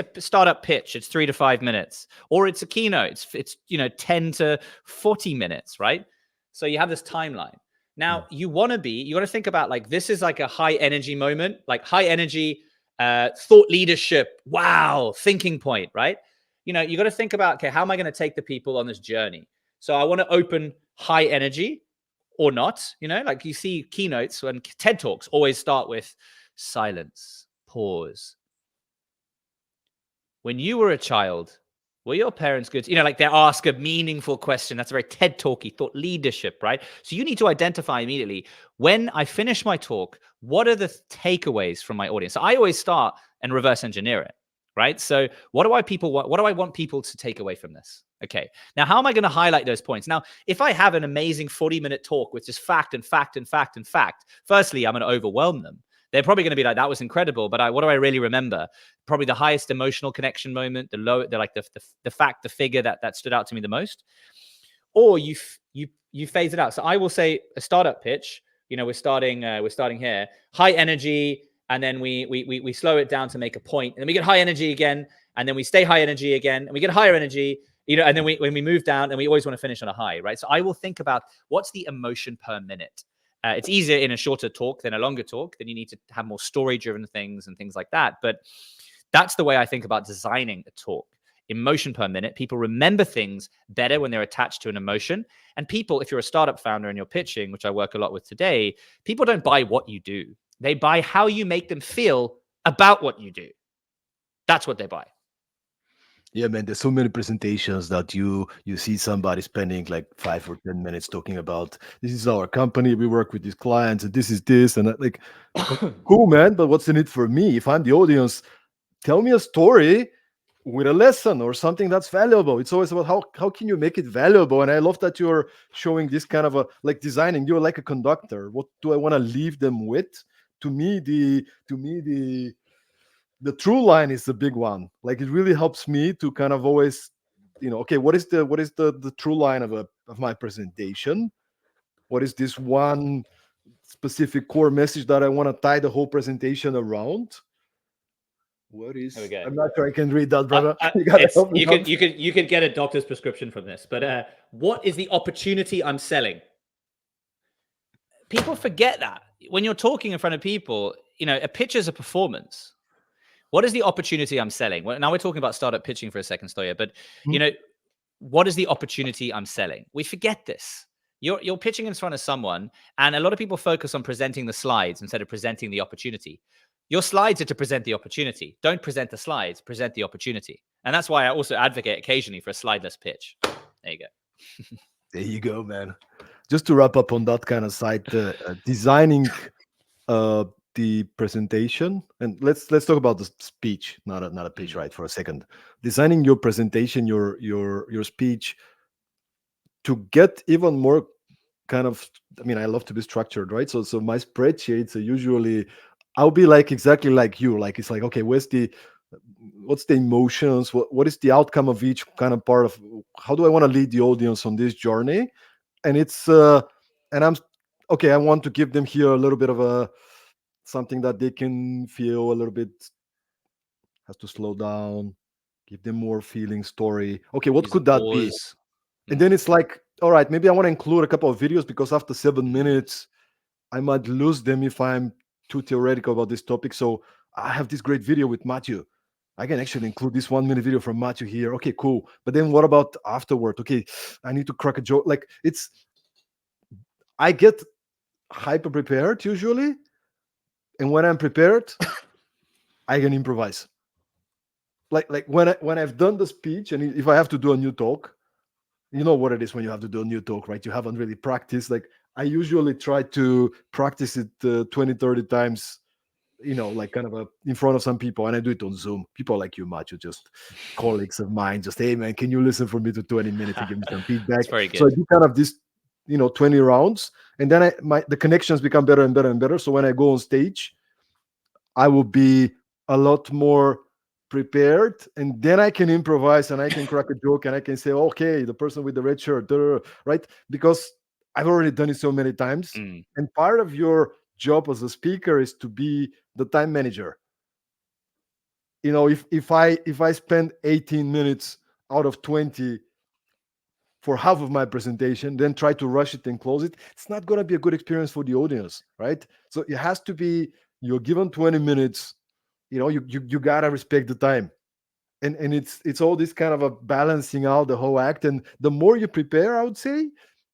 a startup pitch, it's 3 to 5 minutes, or it's a keynote, it's 10 to 40 minutes, right? So you have this timeline. Now you want to think about like this is like a high energy moment, like high energy thought leadership, wow, thinking point, right? You got to think about, okay, how am I going to take the people on this journey? So I want to open high energy or not, like you see keynotes and TED Talks always start with silence, pause. When you were a child, were your parents good? Like they ask a meaningful question. That's a very TED Talky thought leadership, right? So you need to identify immediately when I finish my talk, what are the takeaways from my audience? So I always start and reverse engineer it, right? So what do I want people to take away from this? Okay. Now, how am I going to highlight those points? Now, if I have an amazing 40-minute talk with just fact and fact and fact and fact, firstly, I'm going to overwhelm them. They're probably going to be like, that was incredible. But what do I really remember? Probably the highest emotional connection moment, the fact, the figure that stood out to me the most. Or you phase it out. So I will say a startup pitch. We're starting here, high energy, and then we slow it down to make a point, and then we get high energy again, and then we stay high energy again, and we get higher energy, and then when we move down, and we always want to finish on a high, right? So I will think about what's the emotion per minute. It's easier in a shorter talk than a longer talk. Then you need to have more story-driven things and things like that. But that's the way I think about designing a talk. Emotion per minute. People remember things better when they're attached to an emotion. And people, if you're a startup founder and you're pitching, which I work a lot with today, people don't buy what you do. They buy how you make them feel about what you do. That's what they buy. Yeah, man, there's so many presentations that you see somebody spending like 5 or 10 minutes talking about this is our company, we work with these clients, and this is this, and that, like, cool, man. But what's in it for me? If I'm the audience, tell me a story with a lesson or something that's valuable. It's always about how can you make it valuable. And I love that you're showing this kind of a like designing. You're like a conductor. What do I want to leave them with? To me the true line is the big one. Like it really helps me to kind of always, okay, what is the true line of my presentation? What is this one specific core message that I want to tie the whole presentation around? What There we is? go. I'm not sure I can read that, brother. You gotta It's help me out. you could get a doctor's prescription from this. But what is the opportunity I'm selling? People forget that when you're talking in front of people. A pitch is a performance. What is the opportunity I'm selling? Well, now we're talking about startup pitching for a second, Stoya. But Hmm? what is the opportunity I'm selling? We forget this. You're pitching in front of someone, and a lot of people focus on presenting the slides instead of presenting the opportunity. Your slides are to present the opportunity. Don't present the slides, present the opportunity. And that's why I also advocate occasionally for a slideless pitch. There you go. There you go, man. Just to wrap up on that kind of side, designing uh, the presentation, and let's talk about the speech, not a pitch, Mm. right? For a second, designing your presentation, your speech to get even more kind of. I mean, I love to be structured, right? So my spreadsheets are usually, I'll be like exactly like you. Like it's like, okay, what's the emotions? What is the outcome of each kind of part of? How do I want to lead the audience on this journey? And it's and I'm okay. I want to give them here a little bit of a something that they can feel a little bit, has to slow down, give them more feeling story. Okay, what Use a could that be? pause. And Mm. then it's like, all right, maybe I want to include a couple of videos because after 7 minutes I might lose them if I'm too theoretical about this topic. So I have this great video with Matthew. I can actually include this 1 minute video from Matthew here. Okay, cool. But then what about afterward? Okay, I need to crack a joke. Like I get hyper prepared usually. And when I'm prepared, I can improvise. Like when I've done the speech, and if I have to do a new talk, you know what it is when you have to do a new talk, right? You haven't really practiced. Like I usually try to practice it 20, 30 times, like kind of in front of some people, and I do it on Zoom. People like you, Macho, just colleagues of mine, just, hey man, can you listen for me to 20 minutes and give me some feedback? It's very So I good. do kind of this, 20 rounds, and then the connections become better and better and better. So when I go on stage, I will be a lot more prepared, and then I can improvise and I can crack a joke and I can say, okay, the person with the red shirt, right? Because I've already done it so many times. Mm. And part of your job as a speaker is to be the time manager. If I spend 18 minutes out of 20 for half of my presentation, then try to rush it and close it, it's not going to be a good experience for the audience, right? So it has to be, you're given 20 minutes, you gotta respect the time. And it's all this kind of a balancing out the whole act. And the more you prepare, I would say,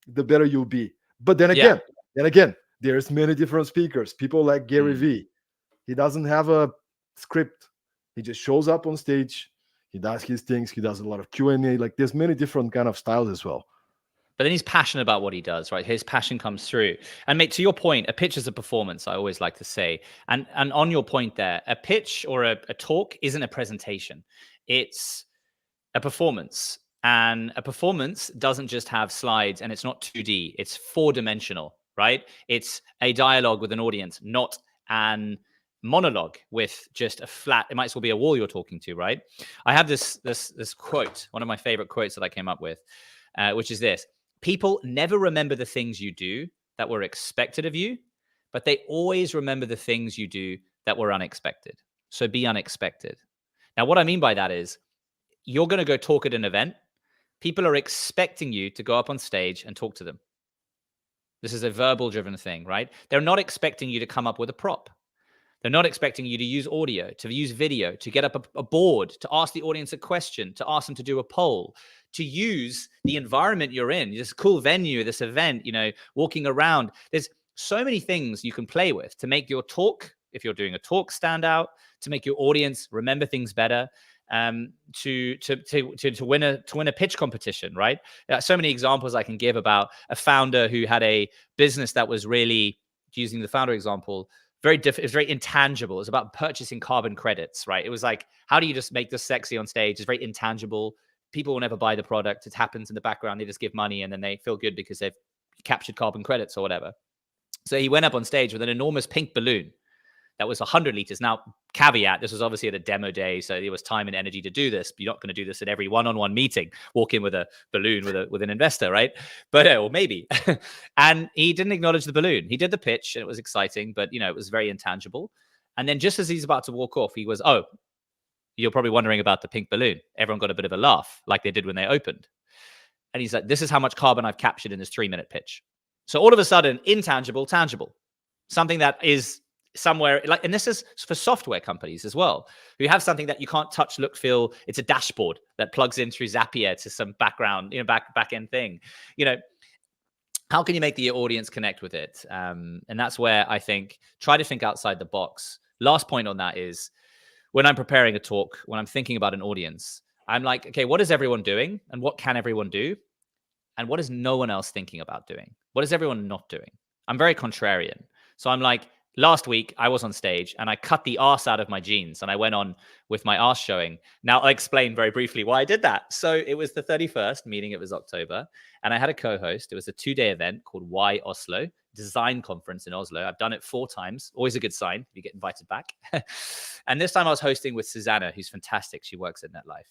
the better you'll be. But then Yeah. again, there's many different speakers. People like Gary Mm. Vee. He doesn't have a script. He just shows up on stage. He does his things. He does a lot of Q&A. Like there's many different kind of styles as well. But then he's passionate about what he does, right? His passion comes through. And mate, to your point, a pitch is a performance, I always like to say. And on your point there, a pitch or a talk isn't a presentation. It's a performance. And a performance doesn't just have slides and it's not 2D, it's 4-dimensional, right? It's a dialogue with an audience, not an monologue with just a flat, it might as well be a wall you're talking to, right? I have this quote, one of my favorite quotes that I came up with, which is this: people never remember the things you do that were expected of you, but they always remember the things you do that were unexpected. So be unexpected. Now, what I mean by that is you're going to go talk at an event. People are expecting you to go up on stage and talk to them. This is a verbal driven thing, right? They're not expecting you to come up with a prop. They're not expecting you to use audio, to use video, to get up a board, to ask the audience a question, to ask them to do a poll, to use the environment you're in, this cool venue, this event, walking around. There's so many things you can play with to make your talk, if you're doing a talk, stand out, to make your audience remember things better, to win a pitch competition, right? So many examples I can give about a founder who had a business that was really, using the founder example, it was very intangible. It was about purchasing carbon credits, right? It was like, how do you just make this sexy on stage? It's very intangible. People will never buy the product. It happens in the background. They just give money and then they feel good because they've captured carbon credits or whatever. So he went up on stage with an enormous pink balloon that was 100 liters. Now, caveat, this was obviously at a demo day, so there was time and energy to do this. But you're not going to do this at every one-on-one meeting, walk in with a balloon with an investor, right? But, or maybe. And he didn't acknowledge the balloon. He did the pitch, and it was exciting, but, it was very intangible. And then just as he's about to walk off, he was, oh, you're probably wondering about the pink balloon. Everyone got a bit of a laugh, like they did when they opened. And he's like, this is how much carbon I've captured in this 3-minute pitch. So all of a sudden, intangible, tangible. Something that is somewhere like, and this is for software companies as well, who have something that you can't touch, look, feel. It's a dashboard that plugs in through Zapier to some background, back end thing. How can you make the audience connect with it? And that's where I think try to think outside the box. Last point on that is when I'm preparing a talk, when I'm thinking about an audience, I'm like, okay, what is everyone doing, and what can everyone do, and what is no one else thinking about doing? What is everyone not doing? I'm very contrarian, so I'm like, last week, I was on stage and I cut the arse out of my jeans and I went on with my arse showing. Now, I'll explain very briefly why I did that. So it was the 31st, meaning it was October, and I had a co-host. It was a 2-day event called Why Oslo, design conference in Oslo. I've done it 4 times. Always a good sign if you get invited back. And this time I was hosting with Susanna, who's fantastic. She works at NetLife.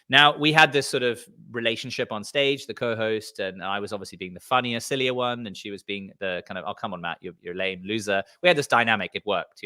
Now, we had this sort of relationship on stage, the co-host, and I was obviously being the funnier, sillier one, and she was being the kind of, oh, come on, Matt, you're lame, loser. We had this dynamic. It worked,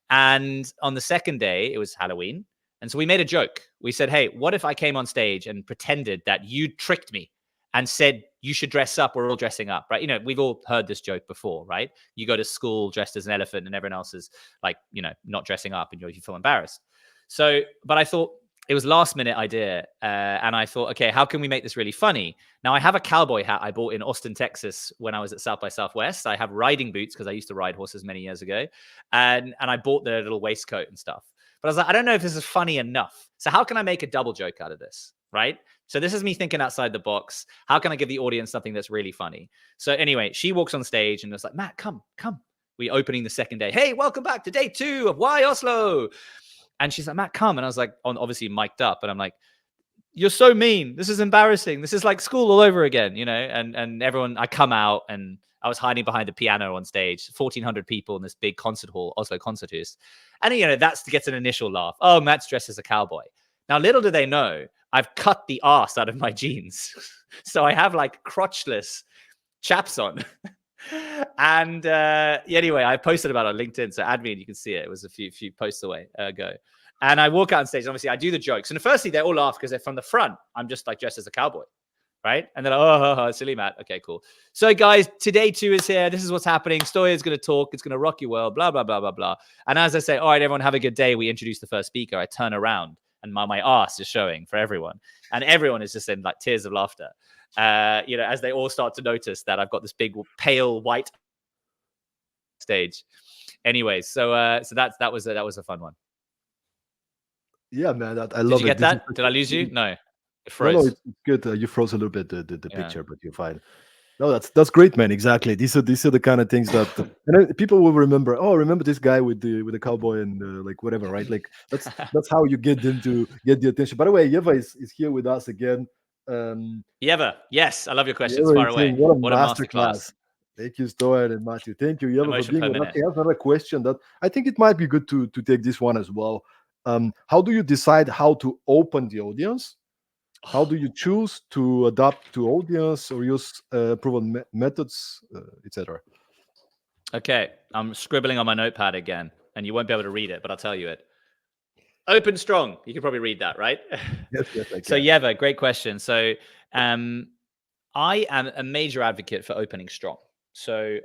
And on the second day, it was Halloween. And so we made a joke. We said, hey, what if I came on stage and pretended that you tricked me and said, you should dress up, we're all dressing up, right? We've all heard this joke before, right? You go to school dressed as an elephant and everyone else is like, not dressing up and you feel embarrassed. So, but I thought, it was last minute idea. And I thought, okay, how can we make this really funny? Now I have a cowboy hat I bought in Austin, Texas when I was at South by Southwest. I have riding boots because I used to ride horses many years ago. And I bought the little waistcoat and stuff. But I was like, I don't know if this is funny enough. So how can I make a double joke out of this? Right? So this is me thinking outside the box. How can I give the audience something that's really funny? So anyway, she walks on stage and was like, Matt, come. We opening the second day. Hey, welcome back to day 2 of Why Oslo. And she's like, Matt, come. And I was like, obviously mic'd up. And I'm like, you're so mean. This is embarrassing. This is like school all over again, and everyone, I come out and I was hiding behind the piano on stage, 1,400 people in this big concert hall, Oslo Concerthus. And, that's to get an initial laugh. Oh, Matt's dressed as a cowboy. Now, little do they know, I've cut the arse out of my jeans. So I have like crotchless chaps on. And anyway, I posted about it on LinkedIn, so add me and you can see it. It was a few posts away ago. And I walk out on stage, and obviously I do the jokes. And firstly, they all laugh because they're from the front. I'm just like dressed as a cowboy, right? And they're like, oh, silly Matt. Okay, cool. So guys, today 2 is here. This is what's happening. Stoya is going to talk. It's going to rock your world, blah, blah, blah, blah, blah. And as I say, all right, everyone have a good day. We introduce the first speaker. I turn around and my ass is showing for everyone. And everyone is just in like tears of laughter. As they all start to notice that I've got this big pale white stage. Anyway, so that was a fun one. Yeah, man, I Did love you it. get that? Did I lose you? No, it No, froze. it's good. You froze a little bit the picture, but you're fine. No, that's great, man. Exactly. These are the kind of things that and then people will remember. Oh, remember this guy with the cowboy and like whatever, right? Like that's how you get them to get the attention. By the way, Yeva is here with us again. Um, Yeva, yes, I love your questions. Yeva Far is away. saying, "What a What a masterclass. masterclass!" Thank you, Stoyan and Matthew. Thank you, Yeva, for Emotion being per with us. minute. I have another question that I think it might be good to take this one as well. How do you decide how to open the audience? How do you choose to adapt to audience or use proven methods, etc.? Okay, I'm scribbling on my notepad again, and you won't be able to read it, but I'll tell you it. Open strong. You can probably read that, right? Yes, yes, I So, can. Yeva, great question. So, um, I am a major advocate for opening strong. So,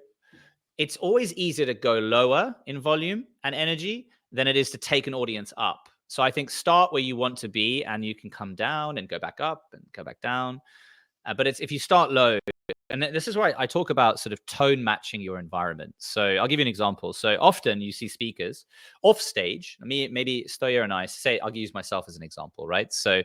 it's always easier to go lower in volume and energy than it is to take an audience up. So, I think start where you want to be, and you can come down and go back up and go back down. But it's if you start low, and this is why I talk about sort of tone matching your environment. So I'll give you an example. So often you see speakers off stage. Maybe Stoya and I say, I'll use myself as an example, right? So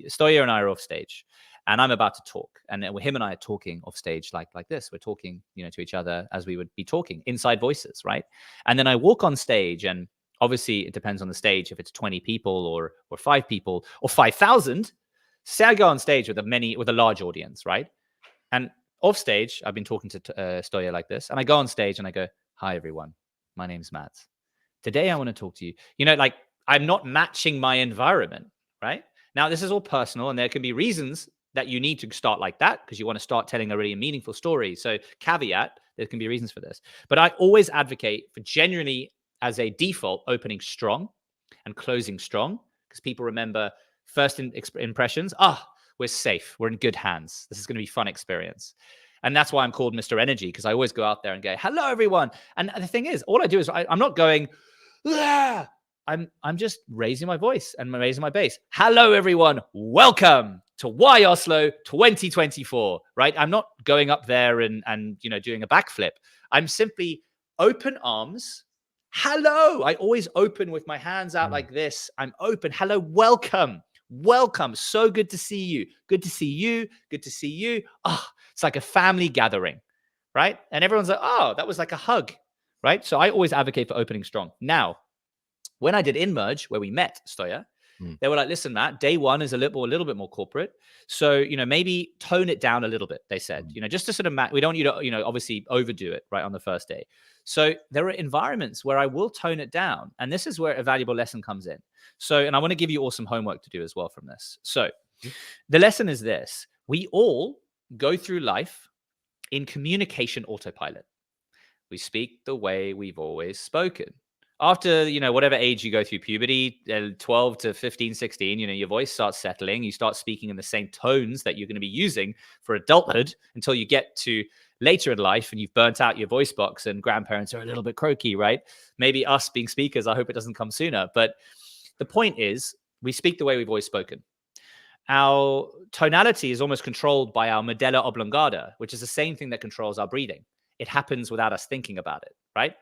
Stoya and I are off stage, and I'm about to talk, and him and I are talking off stage like this. We're talking, to each other as we would be talking inside voices, right? And then I walk on stage, and obviously it depends on the stage. If it's 20 people or 5 people or 5,000, say I go on stage with a large audience, right? And off stage, I've been talking to Stoya like this, and I go on stage and I go, "Hi everyone, my name's Matt. Today I want to talk to you." Like I'm not matching my environment, right? Now this is all personal, and there can be reasons that you need to start like that because you want to start telling a really meaningful story. So caveat, there can be reasons for this, but I always advocate for genuinely as a default opening strong and closing strong because people remember first impressions. We're safe. We're in good hands. This is going to be a fun experience. And that's why I'm called Mr. Energy, because I always go out there and go, hello, everyone. And the thing is, all I do is I'm not going, ah! I'm just raising my voice and raising my bass. Hello, everyone. Welcome to Why Oslo 2024, right? I'm not going up there and doing a backflip. I'm simply open arms. Hello. I always open with my hands out like this. I'm open. Hello, welcome. Welcome. So good to see you. Good to see you. Good to see you. It's like a family gathering, right? And everyone's like, oh, that was like a hug, right? So I always advocate for opening strong. Now, when I did InMerge, where we met, Stoya, they were like, listen, Matt, day one is a little bit more corporate. So, maybe tone it down a little bit, they said, just to sort of we don't want you to, obviously overdo it right on the first day. So there are environments where I will tone it down. And this is where a valuable lesson comes in. So, and I want to give you all some homework to do as well from this. So the lesson is this: we all go through life in communication autopilot. We speak the way we've always spoken. After, whatever age you go through puberty, 12 to 15, 16, your voice starts settling. You start speaking in the same tones that you're going to be using for adulthood until you get to later in life and you've burnt out your voice box and grandparents are a little bit croaky, right? Maybe us being speakers, I hope it doesn't come sooner. But the point is, we speak the way we've always spoken. Our tonality is almost controlled by our medulla oblongata, which is the same thing that controls our breathing. It happens without us thinking about it, right?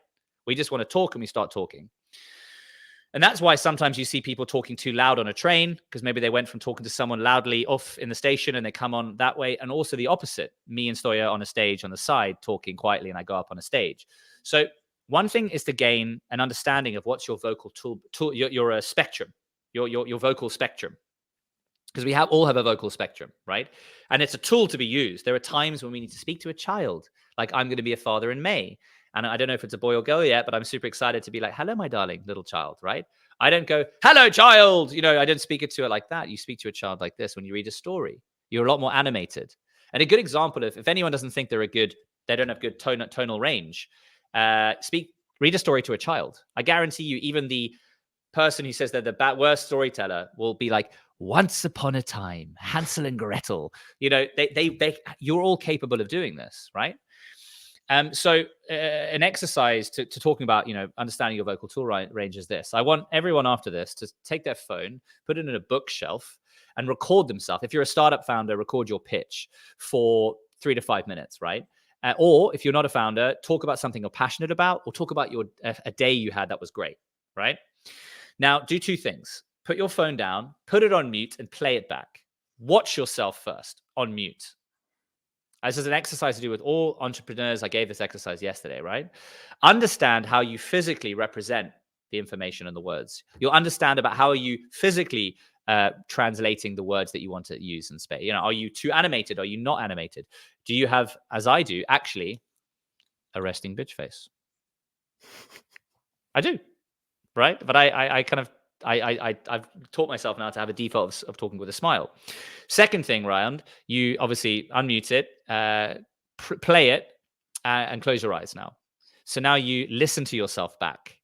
We just want to talk and we start talking. And that's why sometimes you see people talking too loud on a train because maybe they went from talking to someone loudly off in the station and they come on that way. And also the opposite, me and Stoya on a stage on the side talking quietly and I go up on a stage. So one thing is to gain an understanding of what's your vocal tool your spectrum, your vocal spectrum. Because we all have a vocal spectrum, right? And it's a tool to be used. There are times when we need to speak to a child. Like I'm going to be a father in May. And I don't know if it's a boy or girl yet, but I'm super excited to be like, hello, my darling little child, right? I don't go, hello, child. I don't speak it to it like that. You speak to a child like this when you read a story. You're a lot more animated. And a good example of if anyone doesn't think they don't have good tonal range, read a story to a child. I guarantee you, even the person who says they're the worst storyteller will be like, once upon a time, Hansel and Gretel. You're all capable of doing this, right? So an exercise to talking about, understanding your vocal tool range is this. I want everyone after this to take their phone, put it in a bookshelf and record themselves. If you're a startup founder, record your pitch for 3 to 5 minutes, right? Or if you're not a founder, talk about something you're passionate about or talk about a day you had that was great, right? Now, do 2 things. Put your phone down, put it on mute and play it back. Watch yourself first on mute. This is an exercise to do with all entrepreneurs. I gave this exercise yesterday, right? Understand how you physically represent the information and the words. You'll understand about how are you physically translating the words that you want to use in space. Are you too animated? Are you not animated? Do you have, as I do, actually a resting bitch face? I do, right? But I kind of I've taught myself now to have a default of talking with a smile. Second thing, Ryan, you obviously unmute it, play it, and close your eyes now. So now you listen to yourself back,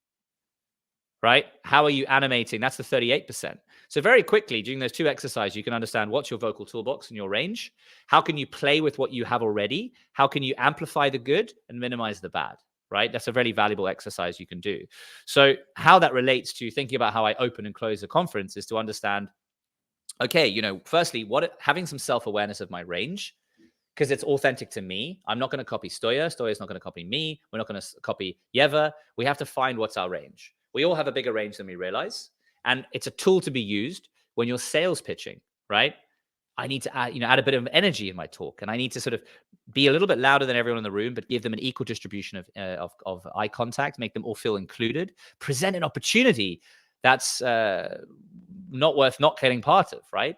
right? How are you animating? That's the 38%. So very quickly, during those two exercises, you can understand what's your vocal toolbox and your range. How can you play with what you have already? How can you amplify the good and minimize the bad? Right? That's a very valuable exercise you can do. So how that relates to thinking about how I open and close a conference is to understand, okay, firstly, having some self-awareness of my range, because it's authentic to me. I'm not going to copy Stoya. Stoya's not going to copy me. We're not going to copy Yeva. We have to find what's our range. We all have a bigger range than we realize. And it's a tool to be used when you're sales pitching, right? I need to add a bit of energy in my talk, and I need to sort of be a little bit louder than everyone in the room, but give them an equal distribution of eye contact, make them all feel included, present an opportunity that's not worth not getting part of, right?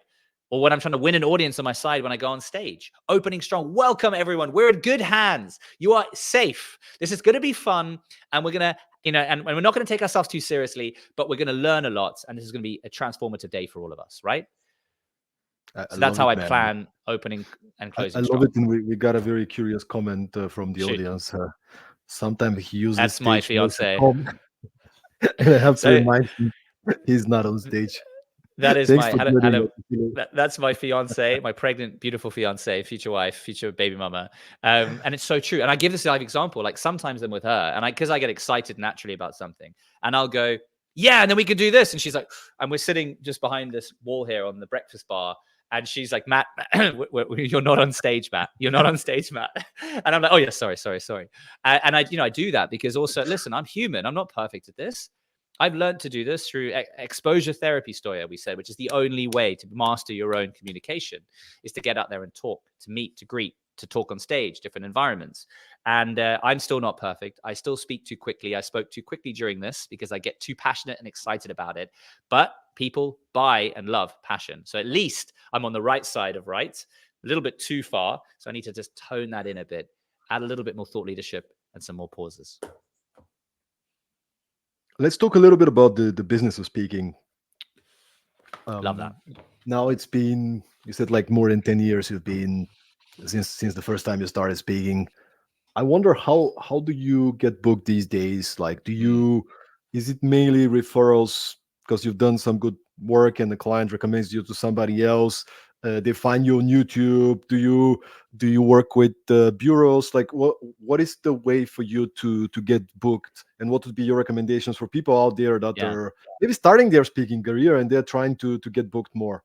Or when I'm trying to win an audience on my side when I go on stage, opening strong, welcome everyone. We're in good hands. You are safe. This is going to be fun, and we're going to and we're not going to take ourselves too seriously, but we're going to learn a lot, and this is going to be a transformative day for all of us, right? I So that's love how it, I man. plan opening and I closing love strong. it, and we got a very curious comment from the Shoot, audience. Sometimes he uses that's my stage voice at fiance. home, and I have to So remind him he's not on stage. that is Thanks my for hello. getting hello. it. That's my fiance, my pregnant, beautiful fiance, future wife, future baby mama. And it's so true. And I give this live example. Like sometimes I'm with her, and because I get excited naturally about something, and I'll go, yeah, and then we can do this. And she's like, and we're sitting just behind this wall here on the breakfast bar. And she's like, Matt, you're not on stage, Matt. You're not on stage, Matt. And I'm like, oh yeah, sorry. And I do that because also, listen, I'm human. I'm not perfect at this. I've learned to do this through exposure therapy, Stoya, we said, which is the only way to master your own communication, is to get out there and talk, to meet, to greet, to talk on stage, different environments. And I'm still not perfect. I still speak too quickly. I spoke too quickly during this because I get too passionate and excited about it. But people buy and love passion. So at least I'm on the right side of right, a little bit too far. So I need to just tone that in a bit, add a little bit more thought leadership and some more pauses. Let's talk a little bit about the business of speaking. Love that. Now it's been, you said, like more than 10 years you've been since the first time you started speaking. I wonder how do you get booked these days? Like, is it mainly referrals because you've done some good work and the client recommends you to somebody else? They find you on YouTube. Do you work with bureaus? Like, what is the way for you to get booked? And what would be your recommendations for people out there that Yeah. are maybe starting their speaking career and they're trying to get booked more?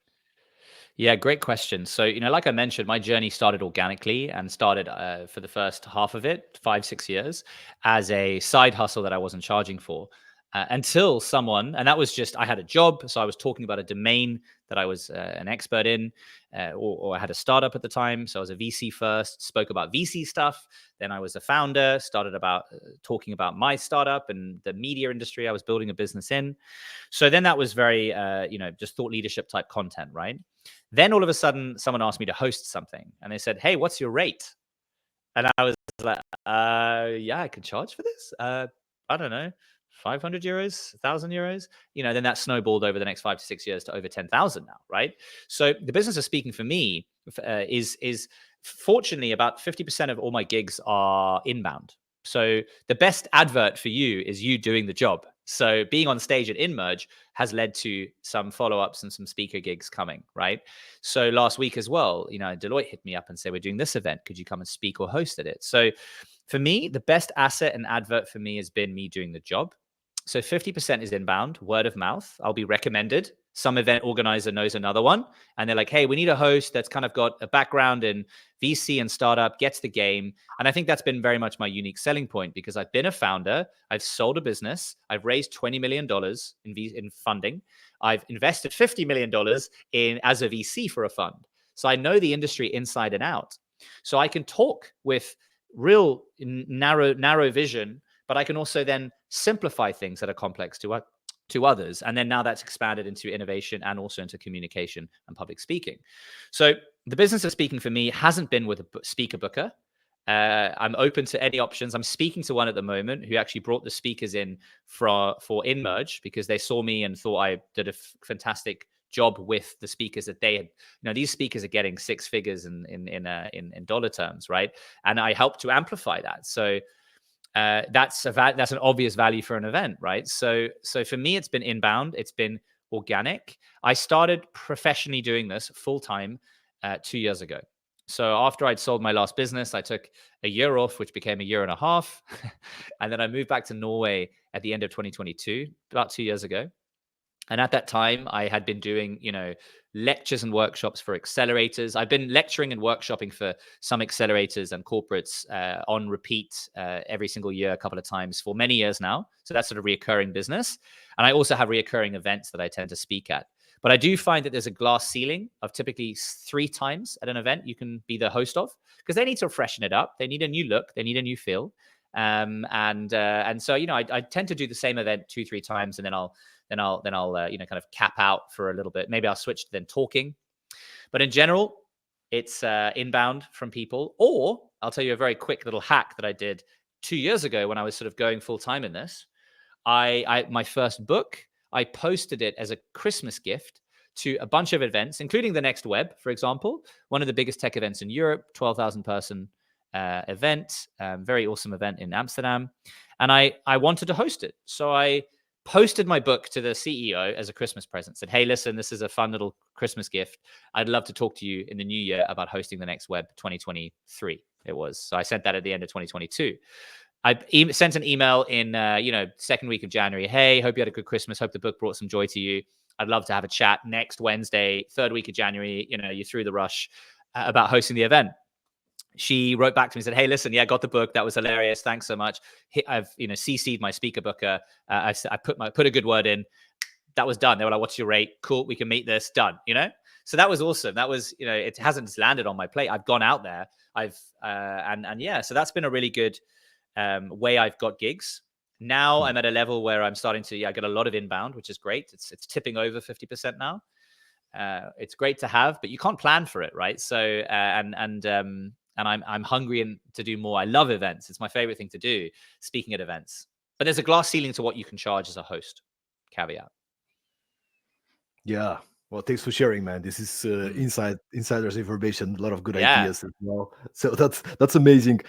Yeah, great question. So, like I mentioned, my journey started organically and started for the first half of it, 5-6 years, as a side hustle that I wasn't charging for until someone, and that was just, I had a job. So I was talking about a domain that I was an expert in, or I had a startup at the time. So I was a VC first, spoke about VC stuff. Then I was a founder, started about talking about my startup and the media industry I was building a business in. So then that was very, just thought leadership type content, right? Then all of a sudden, someone asked me to host something, and they said, "Hey, what's your rate?" And I was like, "Yeah, I can charge for this. I don't know, 500 euros, 1,000 euros." Then that snowballed over the next 5 to 6 years to over 10,000 now, right? So the business of speaking for me is fortunately about 50% of all my gigs are inbound. So the best advert for you is you doing the job. So being on stage at InMerge has led to some follow-ups and some speaker gigs coming, right? So last week as well, Deloitte hit me up and said, we're doing this event. Could you come and speak or host at it? So for me, the best asset and advert for me has been me doing the job. So 50% is inbound, word of mouth. I'll be recommended. Some event organizer knows another one, and they're like, hey, we need a host that's kind of got a background in VC and startup, gets the game. And I think that's been very much my unique selling point because I've been a founder. I've sold a business. I've raised $20 million in funding. I've invested $50 million in as a VC for a fund. So I know the industry inside and out. So I can talk with real narrow vision, but I can also then simplify things that are complex to others. And then now that's expanded into innovation and also into communication and public speaking. So the business of speaking for me hasn't been with a speaker booker. I'm open to any options. I'm speaking to one at the moment who actually brought the speakers in for InMerge because they saw me and thought I did a fantastic job with the speakers that they had. These speakers are getting six figures in dollar terms, right? And I helped to amplify that. So that's an obvious value for an event, right? So for me, it's been inbound. It's been organic. I started professionally doing this full time 2 years ago. So after I'd sold my last business, I took a year off, which became a year and a half. And then I moved back to Norway at the end of 2022, about 2 years ago. And at that time, I had been doing, lectures and workshops for accelerators. I've been lecturing and workshopping for some accelerators and corporates on repeat every single year, a couple of times for many years now. So that's sort of reoccurring business. And I also have reoccurring events that I tend to speak at. But I do find that there's a glass ceiling of typically 3 times at an event you can be the host of, because they need to freshen it up. They need a new look. They need a new feel. And so, I tend to do the same event 2-3 times, and then I'll kind of cap out for a little bit. Maybe I'll switch to then talking. But in general, it's inbound from people. Or I'll tell you a very quick little hack that I did 2 years ago when I was sort of going full time in this. My first book, I posted it as a Christmas gift to a bunch of events, including the Next Web, for example, one of the biggest tech events in Europe, 12,000 person event, very awesome event in Amsterdam. And I wanted to host it. So I posted my book to the CEO as a Christmas present, said, hey, listen, this is a fun little Christmas gift. I'd love to talk to you in the new year about hosting the Next Web 2023. It was. So I sent that at the end of 2022. I sent an email in, second week of January. Hey, hope you had a good Christmas. Hope the book brought some joy to you. I'd love to have a chat next Wednesday, third week of January. You're through the rush about hosting the event. She wrote back to me and said, hey, listen, yeah, got the book. That was hilarious. Thanks so much. I've, CC'd my speaker booker. I put a good word in. That was done. They were like, what's your rate? Cool. We can meet this. Done. So that was awesome. That was, it hasn't just landed on my plate. I've gone out there. So that's been a really good way I've got gigs. Now I'm at a level where I'm starting to, get a lot of inbound, which is great. It's tipping over 50% now. It's great to have, but you can't plan for it, right? So, and I'm hungry to do more. I love events. It's my favorite thing to do, speaking at events. But there's a glass ceiling to what you can charge as a host. Caveat. Yeah. Well, thanks for sharing, man. This is insider's information. A lot of good ideas as well. So that's amazing.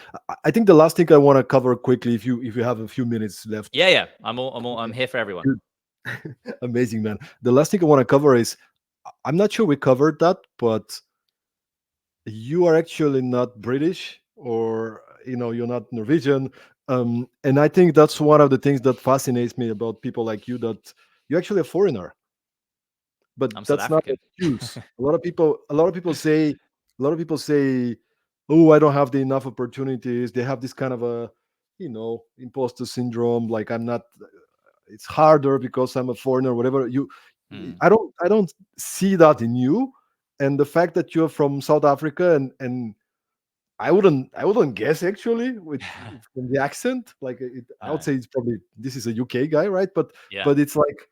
I think the last thing I want to cover quickly, if you have a few minutes left. Yeah. I'm here for everyone. Amazing, man. The last thing I want to cover is, I'm not sure we covered that, but you are actually not British, or you're not Norwegian, and I think that's one of the things that fascinates me about people like you, that you're actually a foreigner. But I'm that's South not an African. excuse. A lot of people say, oh, I don't have enough opportunities. They have this kind of a imposter syndrome, like I'm not, it's harder because I'm a foreigner, whatever. I don't see that in you. And the fact that you're from South Africa, and I wouldn't guess actually from the accent. Like I would say it's probably, this is a UK guy, right? But it's like,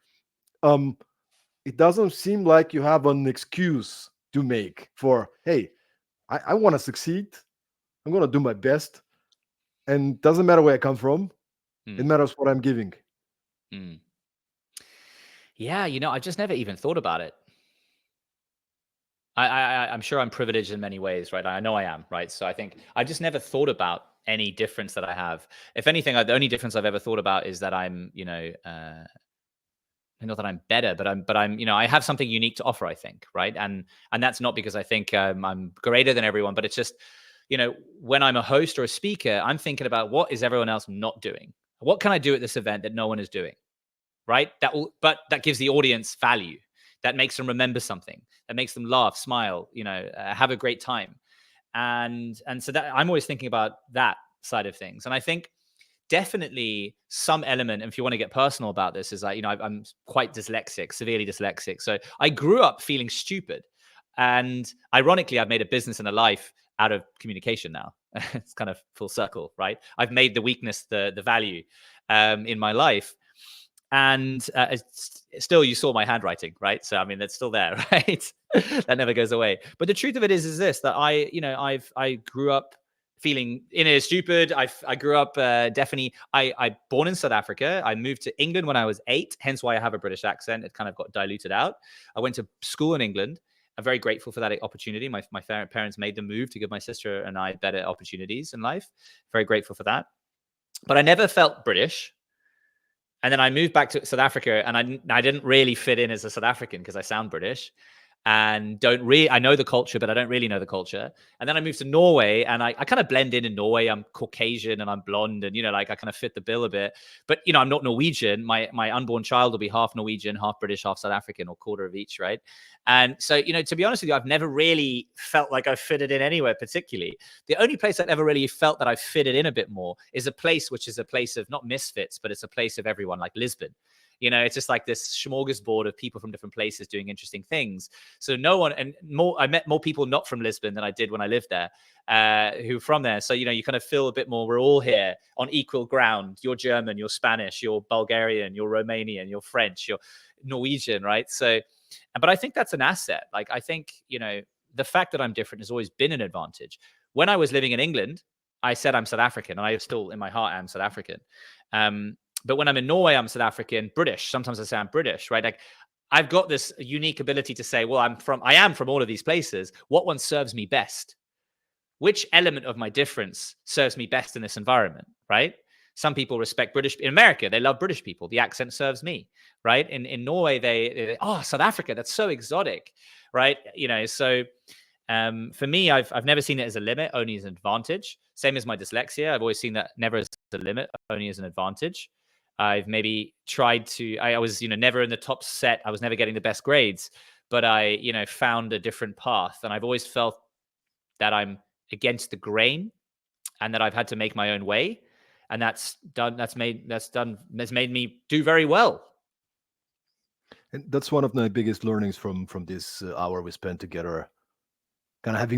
it doesn't seem like you have an excuse to make for, hey, I want to succeed. I'm gonna do my best, and doesn't matter where I come from. It matters what I'm giving. Yeah, I just never even thought about it. I'm sure I'm privileged in many ways, right? I know I am, right? So I think I just never thought about any difference that I have. If anything, the only difference I've ever thought about is that I'm, not that I'm better, but I'm, I have something unique to offer, I think, right? And that's not because I think I'm greater than everyone, but it's just, when I'm a host or a speaker, I'm thinking about what is everyone else not doing? What can I do at this event that no one is doing, right? But that gives the audience value. That makes them remember something. That makes them laugh, smile, have a great time. And so that I'm always thinking about that side of things. And I think definitely some element, and if you want to get personal about this, is like, I'm quite dyslexic, severely dyslexic. So I grew up feeling stupid. And ironically, I've made a business and a life out of communication now. It's kind of full circle, right? I've made the weakness the value in my life. And still, you saw my handwriting, right? So I mean, that's still there, right? That never goes away. But the truth of it is this: that I grew up feeling stupid. I grew up definitely. I born in South Africa. I moved to England when I was 8, hence why I have a British accent. It kind of got diluted out. I went to school in England. I'm very grateful for that opportunity. My parents made the move to give my sister and I better opportunities in life. Very grateful for that. But I never felt British. And then I moved back to South Africa, and I didn't really fit in as a South African because I sound British and I know the culture, but I don't really know the culture. And then I moved to Norway, and I kind of blend in Norway. I'm Caucasian and I'm blonde, and like I kind of fit the bill a bit. But I'm not Norwegian. My unborn child will be half Norwegian, half British, half South African, or quarter of each, right? And so, to be honest with you, I've never really felt like I fitted in anywhere particularly. The only place I've ever really felt that I fitted in a bit more is a place which is a place of not misfits, but it's a place of everyone, like Lisbon. It's just like this smorgasbord of people from different places doing interesting things. So I met more people not from Lisbon than I did when I lived there, who from there. So, you kind of feel a bit more, we're all here on equal ground. You're German, you're Spanish, you're Bulgarian, you're Romanian, you're French, you're Norwegian, right? So, but I think that's an asset. Like, I think, the fact that I'm different has always been an advantage. When I was living in England, I said I'm South African, and I still, in my heart, am South African. But when I'm in Norway, I'm South African, British. Sometimes I say I'm British, right? Like, I've got this unique ability to say, well, I am from all of these places. What one serves me best? Which element of my difference serves me best in this environment, right? Some people respect British. In America, they love British people. The accent serves me, right? In Norway, they South Africa, that's so exotic, right? So for me, I've never seen it as a limit, only as an advantage. Same as my dyslexia. I've always seen that never as a limit, only as an advantage. I've maybe tried to, I was, never in the top set. I was never getting the best grades, but I, found a different path. And I've always felt that I'm against the grain and that I've had to make my own way. And that's made me do very well. And that's one of my biggest learnings from this hour we spent together. Kind of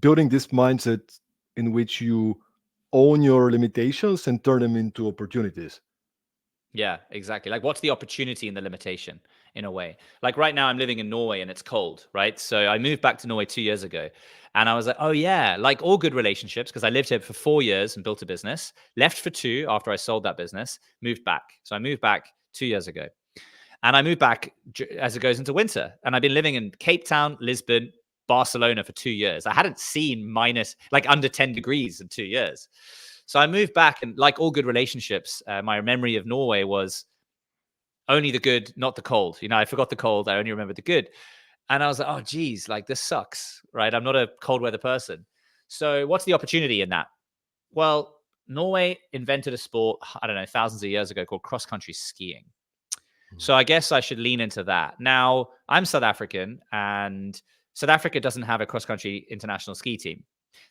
building this mindset in which you own your limitations and turn them into opportunities. Yeah, exactly. Like, what's the opportunity in the limitation in a way? Like right now I'm living in Norway and it's cold, right? So I moved back to Norway 2 years ago, and I was like, oh yeah, like all good relationships, because I lived here for 4 years and built a business, left for 2 after I sold that business, moved back. So I moved back 2 years ago. And I moved back as it goes into winter. And I've been living in Cape Town, Lisbon, Barcelona for 2 years. I hadn't seen under 10 degrees in 2 years. So I moved back, and like all good relationships, my memory of Norway was only the good, not the cold. I forgot the cold. I only remember the good. And I was like, oh, geez, like this sucks, right? I'm not a cold weather person. So what's the opportunity in that? Well, Norway invented a sport, I don't know, thousands of years ago called cross-country skiing. So I guess I should lean into that. Now, I'm South African, and South Africa doesn't have a cross-country international ski team.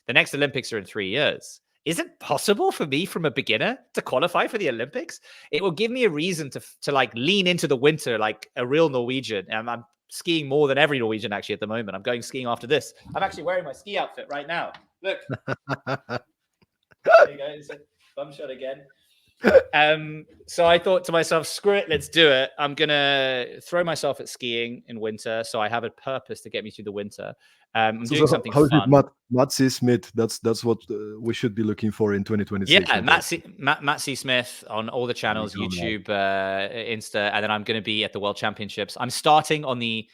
The next Olympics are in 3 years. Is it possible for me from a beginner to qualify for the Olympics? It will give me a reason to like lean into the winter like a real Norwegian. And I'm skiing more than every Norwegian actually at the moment. I'm going skiing after this. I'm actually wearing my ski outfit right now. Look. There you go. It's a bum shot again. So I thought to myself, screw it, let's do it. I'm gonna throw myself at skiing in winter, so I have a purpose to get me through the winter. I'm doing something how fun. Matt C. Smith? That's what we should be looking for in 2026. Yeah, Matt C. Smith on all the channels, YouTube, Insta, and then I'm going to be at the World Championships. I'm starting on the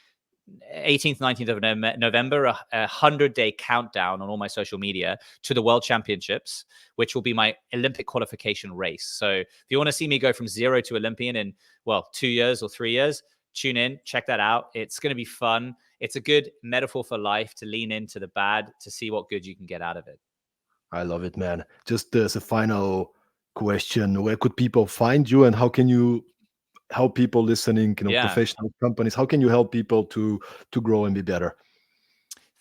18th, 19th of November, a 100-day countdown on all my social media to the World Championships, which will be my Olympic qualification race. So if you want to see me go from 0 to Olympian in, 2 years or 3 years, tune in, check that out. It's going to be fun. It's a good metaphor for life, to lean into the bad, to see what good you can get out of it. I love it, man. Just as a final question, where could people find you, and how can you help people listening, professional companies? How can you help people to grow and be better?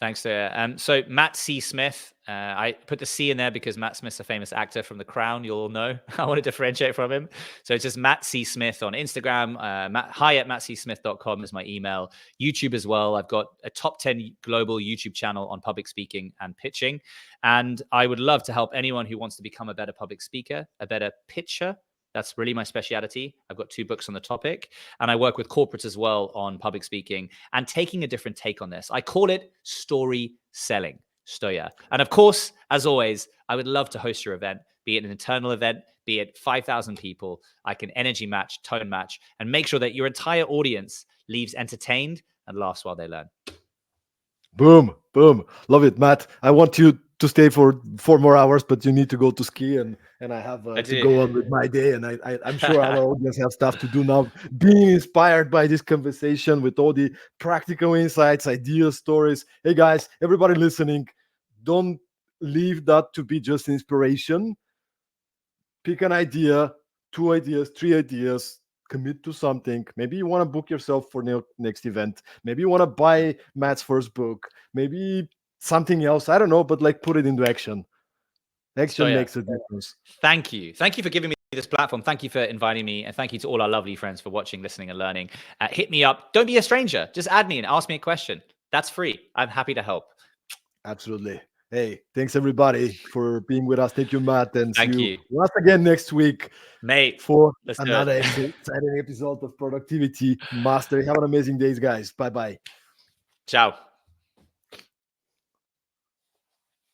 Thanks, Stoya. So Matt C. Smith, I put the C in there because Matt Smith's a famous actor from The Crown. You'll all know. I want to differentiate from him. So it's just Matt C. Smith on Instagram. Hi@mattcsmith.com is my email. YouTube as well. I've got a top 10 global YouTube channel on public speaking and pitching. And I would love to help anyone who wants to become a better public speaker, a better pitcher. That's really my specialty. I've got 2 books on the topic, and I work with corporates as well on public speaking and taking a different take on this. I call it story selling, Stoya. And of course, as always, I would love to host your event, be it an internal event, be it 5,000 people. I can energy match, tone match, and make sure that your entire audience leaves entertained and laughs while they learn. Boom, boom. Love it, Matt. I want you to stay for 4 more hours, but you need to go to ski, and I have I to do. go on with my day. And I'm sure our audience have stuff to do now. Being inspired by this conversation with all the practical insights, ideas, stories. Hey guys, everybody listening, don't leave that to be just inspiration. Pick an idea, 2 ideas, 3 ideas, commit to something. Maybe you want to book yourself for next event. Maybe you want to buy Matt's first book. Maybe something else. I don't know, but like put it into action. Action Stoya, makes a difference. thank you. Thank you for giving me this platform. Thank you for inviting me. And thank you to all our lovely friends for watching, listening, and learning. Hit me up. Don't be a stranger. Just add me and ask me a question. That's free. I'm happy to help. Absolutely. Hey, thanks everybody for being with us. Thank you, Matt, and see Thank you you. once again next week, Mate, for let's do another it. exciting episode of Productivity Mastery. Have an amazing day, guys. Bye bye. Ciao.